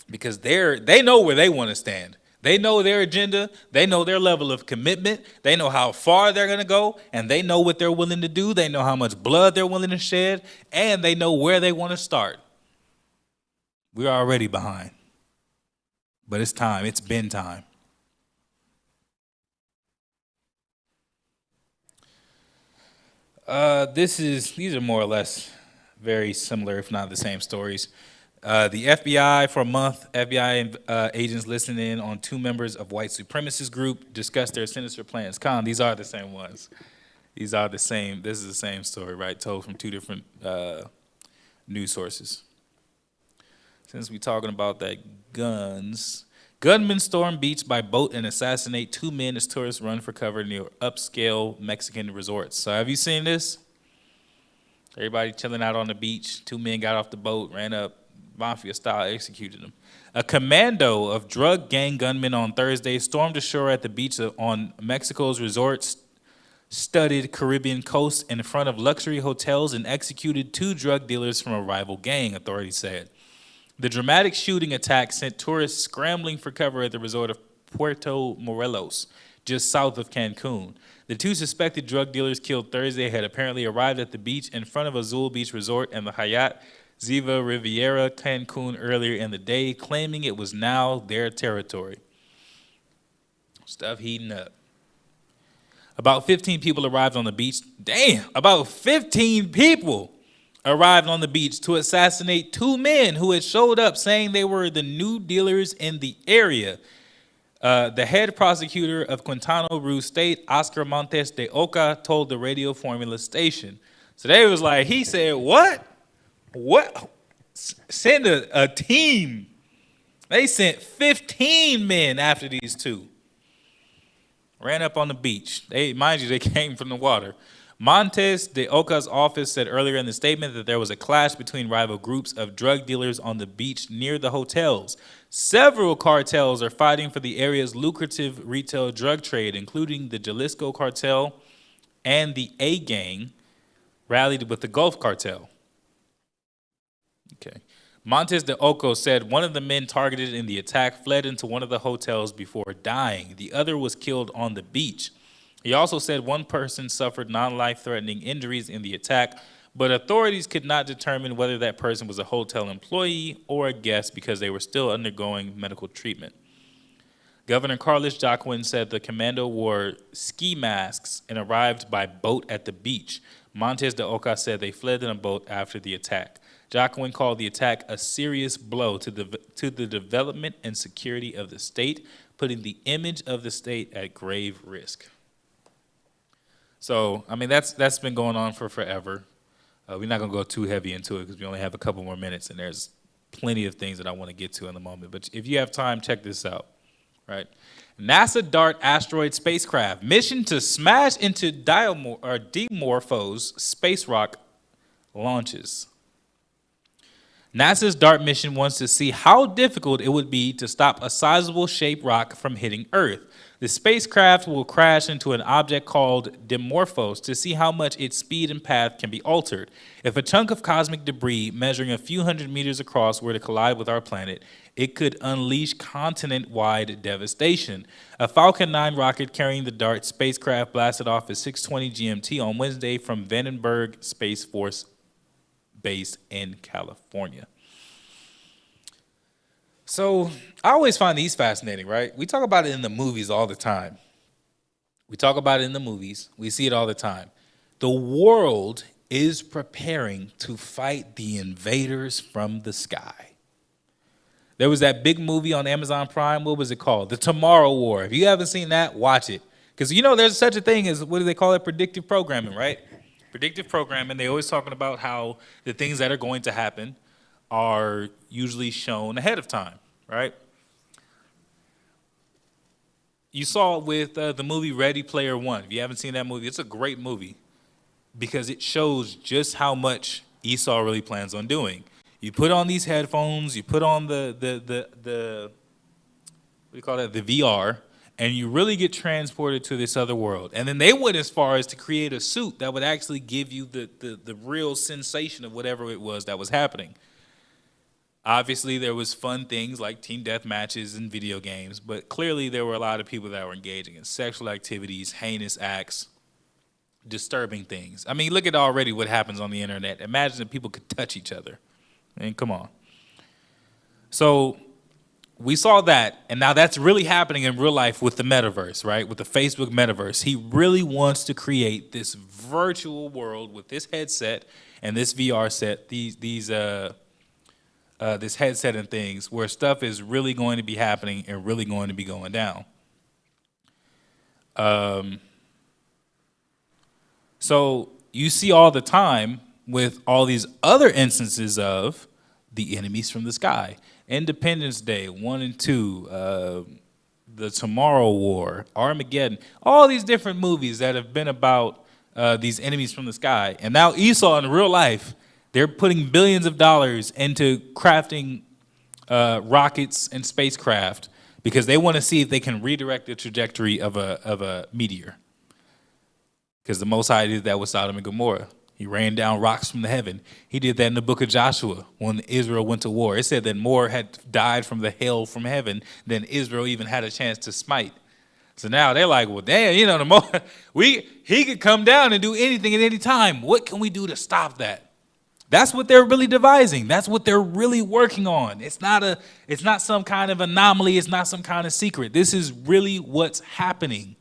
Speaker 2: Because they know where they want to stand. They know their agenda. They know their level of commitment. They know how far they're going to go, and they know what they're willing to do. They know how much blood they're willing to shed, and they know where they want to start. We're already behind, but it's time. It's been time. These are more or less very similar, if not the same stories. The FBI, for a month, FBI agents listened in on 2 members of white supremacist group discuss their sinister plans. These are the same ones. These are the same. This is the same story, right? Told from 2 different news sources. Since we're talking about that guns, gunmen storm beach by boat and assassinate 2 men as tourists run for cover near upscale Mexican resorts. So have you seen this? Everybody chilling out on the beach. 2 men got off the boat, ran up, mafia style, executed them. A commando of drug gang gunmen on Thursday stormed ashore at the beach on Mexico's resort-studded Caribbean coast in front of luxury hotels and executed 2 drug dealers from a rival gang, authorities said. The dramatic shooting attack sent tourists scrambling for cover at the resort of Puerto Morelos, just south of Cancun. The 2 suspected drug dealers killed Thursday had apparently arrived at the beach in front of Azul Beach Resort and the Hyatt Ziva Riviera Cancun earlier in the day, claiming it was now their territory. Stuff heating up. About 15 people arrived on the beach. Damn, about 15 people arrived on the beach to assassinate 2 men who had showed up saying they were the new dealers in the area. The head prosecutor of Quintana Roo State, Oscar Montes de Oca, told the Radio Formula station. So they was like, he said, what? What? Send a team. They sent 15 men after these 2. Ran up on the beach. Mind you, they came from the water. Montes de Oca's office said earlier in the statement that there was a clash between rival groups of drug dealers on the beach near the hotels. Several cartels are fighting for the area's lucrative retail drug trade, including the Jalisco cartel and the A-Gang, rallied with the Gulf cartel. Okay. Montes de Oco said one of the men targeted in the attack fled into one of the hotels before dying. The other was killed on the beach. He also said one person suffered non-life-threatening injuries in the attack, but authorities could not determine whether that person was a hotel employee or a guest because they were still undergoing medical treatment. Governor Carlos Joaquin said the commando wore ski masks and arrived by boat at the beach. Montes de Oca said they fled in a boat after the attack. Joaquin called the attack a serious blow to the development and security of the state, putting the image of the state at grave risk. So, I mean, that's been going on for forever. We're not going to go too heavy into it because we only have a couple more minutes, and there's plenty of things that I want to get to in a moment. But if you have time, check this out. Right? NASA DART asteroid spacecraft mission to smash into Dimorphos space rock launches. NASA's DART mission wants to see how difficult it would be to stop a sizable shaped rock from hitting Earth. The spacecraft will crash into an object called Dimorphos to see how much its speed and path can be altered. If a chunk of cosmic debris measuring a few hundred meters across were to collide with our planet, it could unleash continent-wide devastation. A Falcon 9 rocket carrying the DART spacecraft blasted off at 6:20 GMT on Wednesday from Vandenberg Space Force Base in California. So I always find these fascinating, right? We talk about it in the movies all the time. We talk about it in the movies. We see it all the time. The world is preparing to fight the invaders from the sky. There was that big movie on Amazon Prime. What was it called? The Tomorrow War. If you haven't seen that, watch it. Because you know there's such a thing as, what do they call it? Predictive programming, right? Predictive programming, they're always talking about how the things that are going to happen are usually shown ahead of time, right? You saw it with the movie Ready Player One. If you haven't seen that movie, it's a great movie because it shows just how much Esau really plans on doing. You put on these headphones, you put on the what do you call that, the VR, and you really get transported to this other world. And then they went as far as to create a suit that would actually give you the real sensation of whatever it was that was happening. Obviously, there was fun things like team death matches and video games, but clearly there were a lot of people that were engaging in sexual activities, heinous acts, disturbing things. I mean, look at already what happens on the internet. Imagine if people could touch each other. I mean, come on. So we saw that, and now that's really happening in real life with the metaverse, right? With the Facebook metaverse. He really wants to create this virtual world with this headset and this VR set, this headset and things, where stuff is really going to be happening and really going to be going down. So you see all the time with all these other instances of the enemies from the sky. Independence Day 1 and 2, the Tomorrow War, Armageddon, all these different movies that have been about these enemies from the sky. And now Esau in real life, they're putting billions of dollars into crafting rockets and spacecraft because they want to see if they can redirect the trajectory of a meteor. Because the Most High did that with Sodom and Gomorrah. He rained down rocks from the heaven. He did that in the book of Joshua when Israel went to war. It said that more had died from the hail from heaven than Israel even had a chance to smite. So now they're like, well, damn, you know, he could come down and do anything at any time. What can we do to stop that? That's what they're really devising. That's what they're really working on. It's not some kind of anomaly. It's not some kind of secret. This is really what's happening.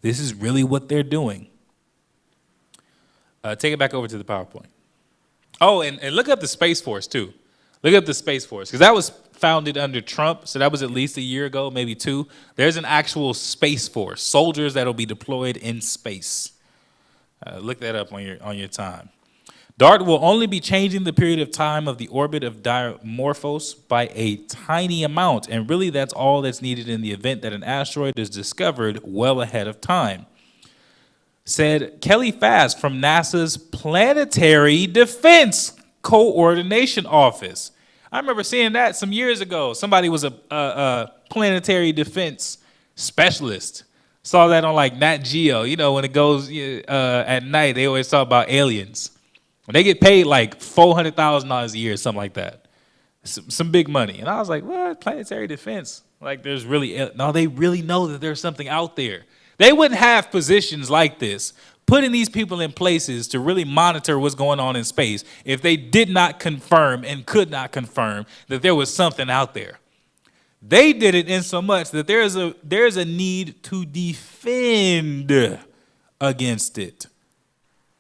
Speaker 2: This is really what they're doing. Take it back over to the PowerPoint. Oh, and look up the Space Force, too. Look up the Space Force, because that was founded under Trump, so that was at least a year ago, maybe 2. There's an actual Space Force, soldiers that will be deployed in space. Look that up on your time. DART will only be changing the period of time of the orbit of Dimorphos by a tiny amount, and really that's all that's needed in the event that an asteroid is discovered well ahead of time. Said Kelly Fast from NASA's Planetary Defense Coordination Office. I remember seeing that some years ago. Somebody was a planetary defense specialist. Saw that on like Nat Geo. You know, when it goes at night, they always talk about aliens. When they get paid like $400,000 a year, something like that. some big money. And I was like, what? Planetary defense? Like there's really, no, they really know that there's something out there. They wouldn't have positions like this, putting these people in places to really monitor what's going on in space if they did not confirm and could not confirm that there was something out there. They did it in so much that there's a need to defend against it.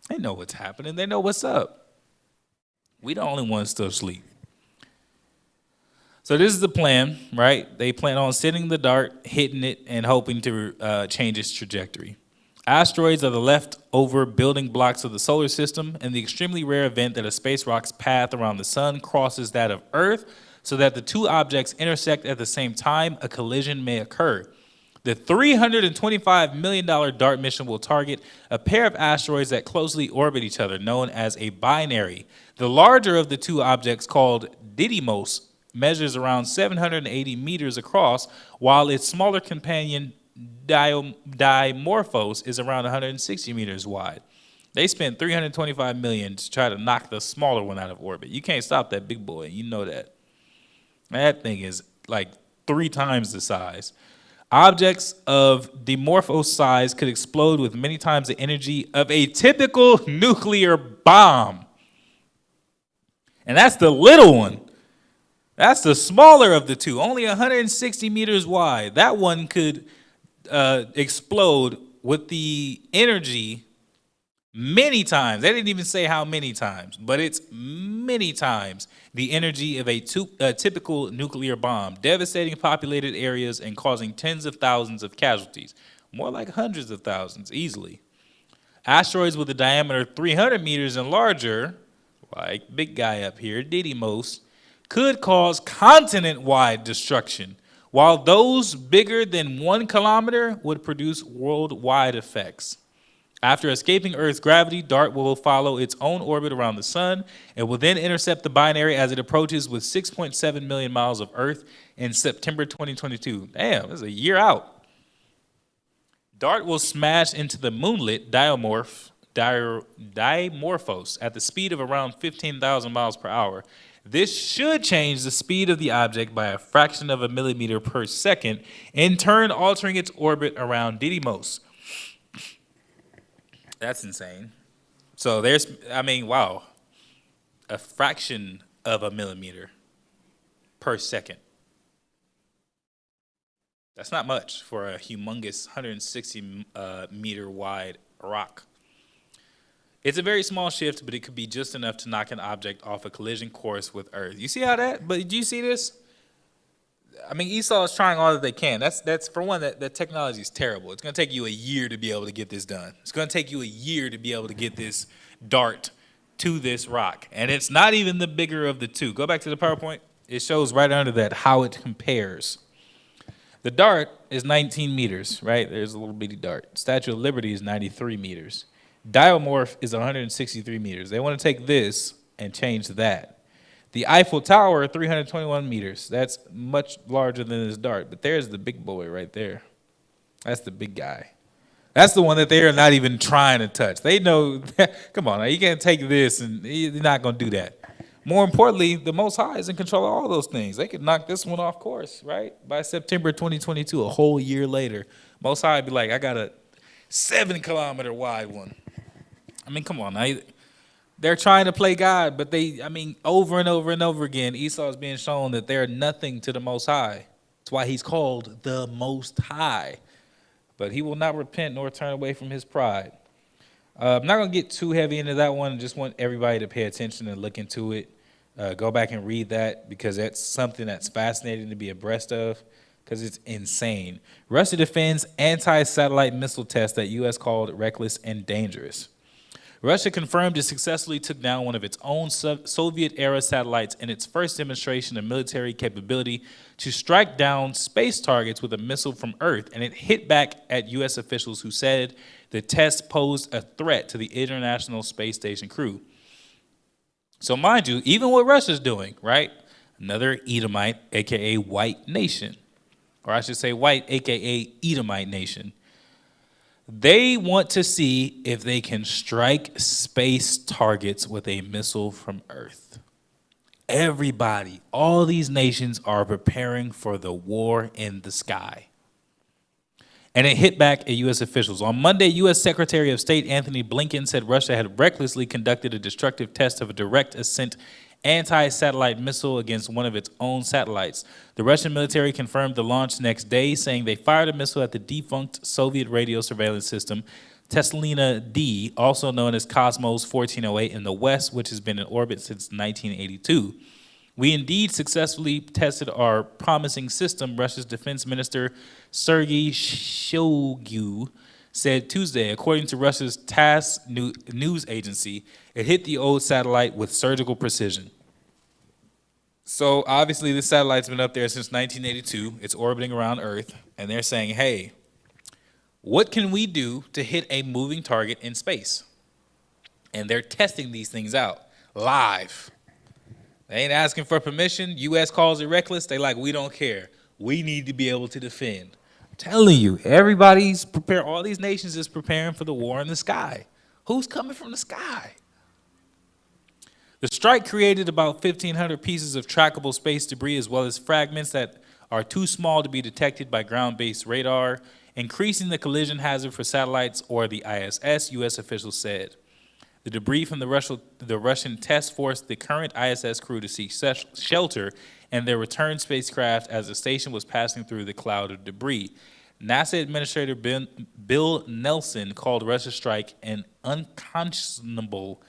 Speaker 2: They know what's happening. They know what's up. We the only ones still asleep. So this is the plan, right? They plan on sending the dart, hitting it, and hoping to change its trajectory. Asteroids are the leftover building blocks of the solar system, and the extremely rare event that a space rock's path around the sun crosses that of Earth so that the two objects intersect at the same time, a collision may occur. The $325 million DART mission will target a pair of asteroids that closely orbit each other, known as a binary. The larger of the two objects, called Didymos, measures around 780 meters across, while its smaller companion, Dimorphos, is around 160 meters wide. They spent $325 million to try to knock the smaller one out of orbit. You can't stop that big boy, you know that. That thing is like 3 times the size. Objects of Dimorphos size could explode with many times the energy of a typical nuclear bomb. And that's the little one. That's the smaller of the two, only 160 meters wide. That one could explode with the energy many times. They didn't even say how many times, but it's many times the energy of a typical nuclear bomb, devastating populated areas and causing tens of thousands of casualties, more like hundreds of thousands easily. Asteroids with a diameter 300 meters and larger, like big guy up here, Didymos, could cause continent-wide destruction, while those bigger than 1 kilometer would produce worldwide effects. After escaping Earth's gravity, DART will follow its own orbit around the sun and will then intercept the binary as it approaches with 6.7 million miles of Earth in September 2022. Damn, that's a year out. DART will smash into the moonlet Dimorphos at the speed of around 15,000 miles per hour. This should change the speed of the object by a fraction of a millimeter per second, in turn altering its orbit around Didymos. That's insane. So there's, I mean, wow, a fraction of a millimeter per second. That's not much for a humongous 160 meter wide rock. It's a very small shift, but it could be just enough to knock an object off a collision course with Earth. You see how that, but do you see this? I mean, Esau is trying all that they can. That's for one, that technology is terrible. It's going to take you a year to be able to get this done. It's going to take you a year to be able to get this dart to this rock. And it's not even the bigger of the two. Go back to the PowerPoint. It shows right under that how it compares. The dart is 19 meters, right? There's a little bitty dart. Statue of Liberty is 93 meters. Dimorph is 163 meters. They want to take this and change that. The Eiffel Tower, 321 meters. That's much larger than this dart, but there's the big boy right there. That's the big guy. That's the one that they are not even trying to touch. They know, come on, now, you can't take this and you're not going to do that. More importantly, the Most High is in control of all those things. They could knock this one off course, right? By September 2022, a whole year later, Most High would be like, I got a 7-kilometer wide one. I mean, come on now. They're trying to play God, but over and over and over again, Esau is being shown that they're nothing to the Most High. That's why he's called the Most High. But he will not repent nor turn away from his pride. I'm not going to get too heavy into that one. I just want everybody to pay attention and look into it. Go back and read that because that's something that's fascinating to be abreast of because it's insane. Russia defends anti-satellite missile test that U.S. called reckless and dangerous. Russia confirmed it successfully took down one of its own Soviet-era satellites in its first demonstration of military capability to strike down space targets with a missile from Earth, and it hit back at U.S. officials who said the test posed a threat to the International Space Station crew. So mind you, even what Russia's doing, right? Another Edomite, a.k.a. white nation, or I should say white, a.k.a. Edomite nation. They want to see if they can strike space targets with a missile from Earth. everybody, all these nations are preparing for the war in the sky. And it hit back at U.S. officials. On Monday, U.S. Secretary of State Anthony Blinken said Russia had recklessly conducted a destructive test of a direct ascent anti-satellite missile against one of its own satellites. The Russian military confirmed the launch next day, saying they fired a missile at the defunct Soviet radio surveillance system, Teslina-D, also known as Cosmos 1408 in the West, which has been in orbit since 1982. We indeed successfully tested our promising system, Russia's Defense Minister Sergei Shoigu said Tuesday. According to Russia's TASS news agency, it hit the old satellite with surgical precision. So obviously this satellite's been up there since 1982. It's orbiting around Earth, and they're saying, hey, what can we do to hit a moving target in space? And they're testing these things out live. They ain't asking for permission. U.S. calls it reckless. They like, we don't care. We need to be able to defend. I'm telling you, everybody's prepared. All these nations is preparing for the war in the sky. Who's coming from the sky? The strike created about 1,500 pieces of trackable space debris, as well as fragments that are too small to be detected by ground-based radar, increasing the collision hazard for satellites or the ISS, U.S. officials said. The debris from the Russian test forced the current ISS crew to seek shelter in their return spacecraft as the station was passing through the cloud of debris. NASA Administrator Bill Nelson called Russia's strike an unconscionable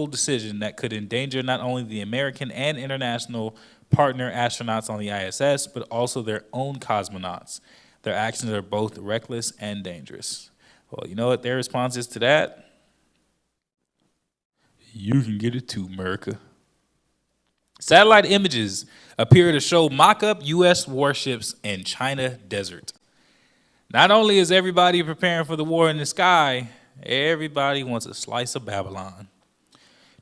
Speaker 2: decision that could endanger not only the American and international partner astronauts on the ISS, but also their own cosmonauts. Their actions are both reckless and dangerous. Well, you know what their response is to that? You can get it too, America. Satellite images appear to show mock-up U.S. warships in China desert. Not only is everybody preparing for the war in the sky, everybody wants a slice of Babylon.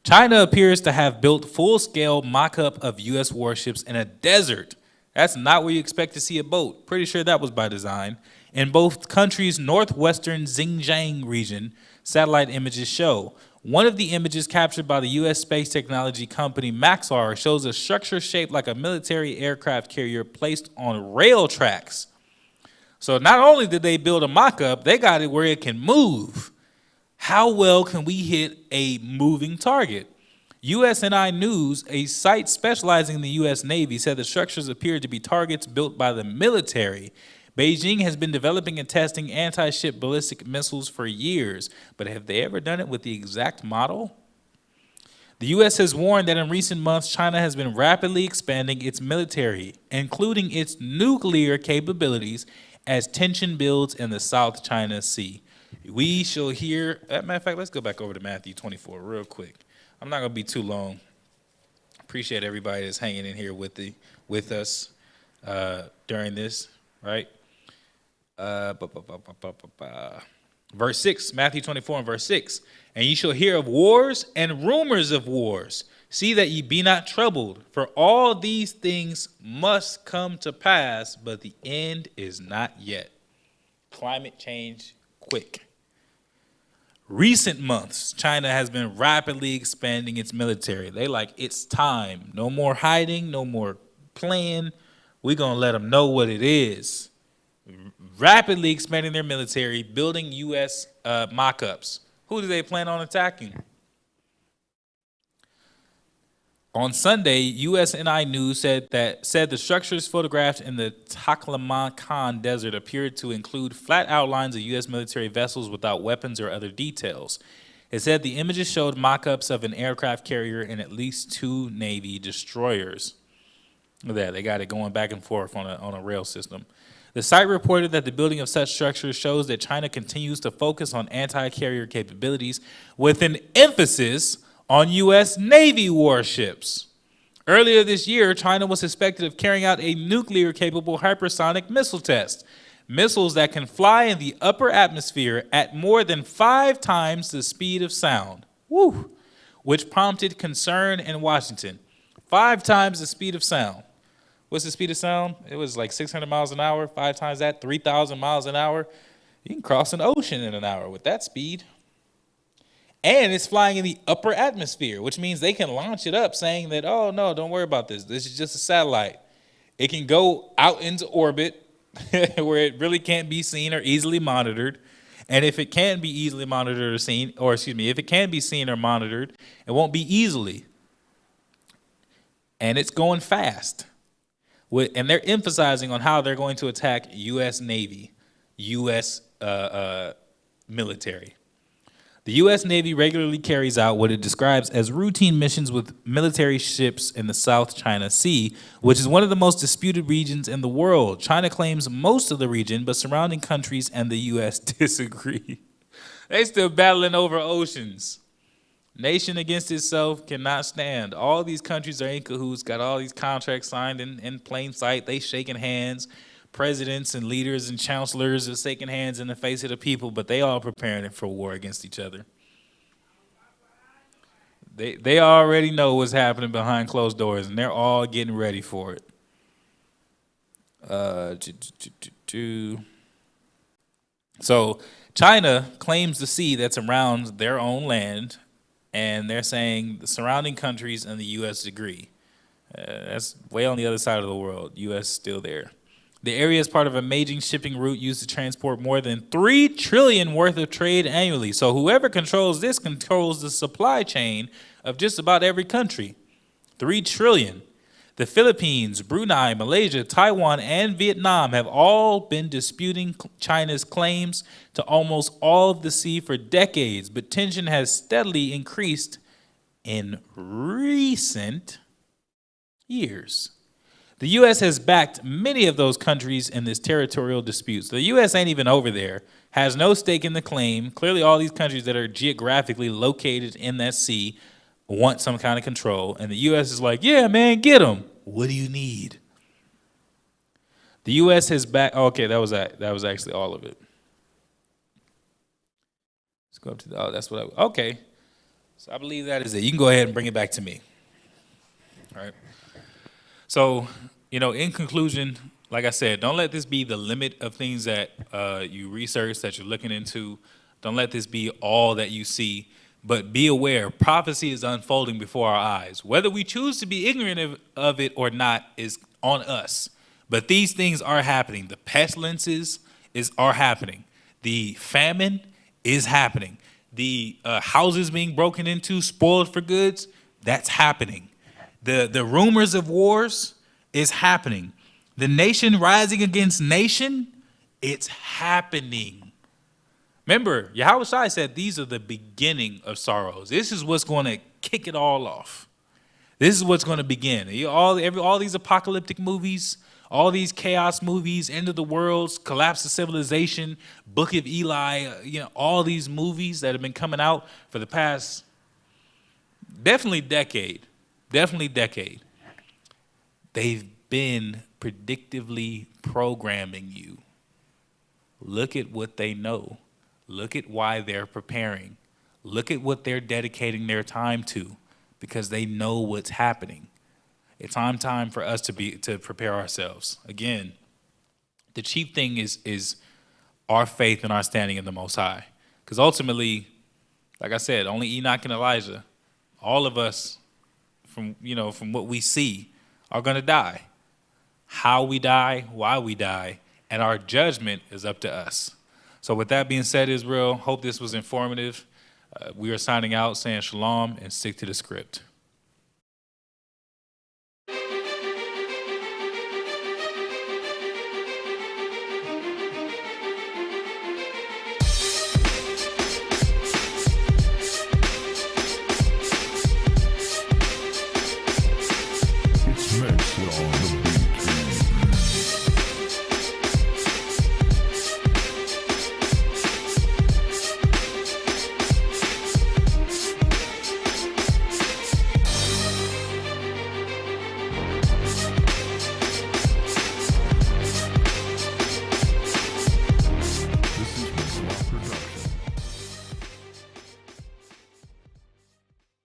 Speaker 2: China appears to have built full-scale mock-up of U.S. warships in a desert. That's not where you expect to see a boat. Pretty sure that was by design. In both countries' northwestern Xinjiang region, satellite images show. One of the images captured by the U.S. space technology company Maxar shows a structure shaped like a military aircraft carrier placed on rail tracks. So not only did they build a mock-up, they got it where it can move. How well can we hit a moving target? USNI News, a site specializing in the U.S. Navy, said the structures appear to be targets built by the military. Beijing has been developing and testing anti-ship ballistic missiles for years, but have they ever done it with the exact model? The U.S. has warned that in recent months, China has been rapidly expanding its military, including its nuclear capabilities, as tension builds in the South China Sea. We shall hear, as a matter of fact, let's go back over to Matthew 24 real quick. I'm not going to be too long. Appreciate everybody that's hanging in here with us during this, right? Verse 6, Matthew 24 and verse 6. And ye shall hear of wars and rumors of wars. See that ye be not troubled, for all these things must come to pass, but the end is not yet. Climate change quick. Recent months, China has been rapidly expanding its military. They like, it's time. No more hiding, no more playing. We're going to let them know what it is. Rapidly expanding their military, building U.S. mock-ups. Who do they plan on attacking? On Sunday, USNI News said the structures photographed in the Taklamakan Desert appeared to include flat outlines of U.S. military vessels without weapons or other details. It said the images showed mock-ups of an aircraft carrier and at least 2 Navy destroyers. Look at that, they got it going back and forth on a rail system. The site reported that the building of such structures shows that China continues to focus on anti-carrier capabilities with an emphasis on U.S. Navy warships. Earlier this year, China was suspected of carrying out a nuclear-capable hypersonic missile test. Missiles that can fly in the upper atmosphere at more than 5 times the speed of sound. Woo! Which prompted concern in Washington. 5 times the speed of sound. What's the speed of sound? It was like 600 miles an hour. 5 times that, 3,000 miles an hour. You can cross an ocean in an hour with that speed. And it's flying in the upper atmosphere, which means they can launch it up saying that, oh, no, don't worry about this. This is just a satellite. It can go out into orbit where it really can't be seen or easily monitored. And if it can be easily monitored or seen, or excuse me, if it can be seen or monitored, it won't be easily. And it's going fast. And they're emphasizing on how they're going to attack U.S. Navy, U.S. Military. The U.S. Navy regularly carries out what it describes as routine missions with military ships in the South China Sea, which is one of the most disputed regions in the world. China claims most of the region, but surrounding countries and the U.S. disagree. They still battling over oceans. Nation against itself cannot stand. All these countries are in cahoots, got all these contracts signed in plain sight. They shaking hands. Presidents and leaders and chancellors are shaking hands in the face of the people, but they all preparing for war against each other. They already know what's happening behind closed doors, and they're all getting ready for it. So China claims the sea that's around their own land, and they're saying the surrounding countries and the U.S. agree. That's way on the other side of the world. U.S. still there. The area is part of a major shipping route used to transport more than $3 trillion worth of trade annually. So whoever controls this controls the supply chain of just about every country. $3 trillion. The Philippines, Brunei, Malaysia, Taiwan, and Vietnam have all been disputing China's claims to almost all of the sea for decades, but tension has steadily increased in recent years. The U.S. has backed many of those countries in this territorial dispute. So the U.S. ain't even over there, has no stake in the claim. Clearly, all these countries that are geographically located in that sea want some kind of control. And the U.S. is like, yeah, man, get them. What do you need? The U.S. has backed, okay, that was actually all of it. Let's go up to the, that's what okay. So I believe that is it. You can go ahead and bring it back to me. All right. So, in conclusion, like I said, don't let this be the limit of things that you research, that you're looking into. Don't let this be all that you see. But be aware, prophecy is unfolding before our eyes. Whether we choose to be ignorant of it or not is on us. But these things are happening. The pestilences are happening. The famine is happening. The houses being broken into, spoiled for goods, that's happening. The rumors of wars is happening. The nation rising against nation, it's happening. Remember, Yahushua said these are the beginning of sorrows. This is what's going to kick it all off. This is what's going to begin. All these apocalyptic movies, all these chaos movies, end of the worlds, collapse of civilization, Book of Eli, all these movies that have been coming out for the past definitely decade. They've been predictively programming you. Look at what they know. Look at why they're preparing. Look at what they're dedicating their time to, because they know what's happening. It's time for us to prepare ourselves. Again, the chief thing is our faith and our standing in the Most High. Because ultimately, like I said, only Enoch and Elijah, all of us, from what we see, are going to die. How we die, why we die, and our judgment is up to us. So with that being said, Israel, hope this was informative. We are signing out saying shalom and stick to the script.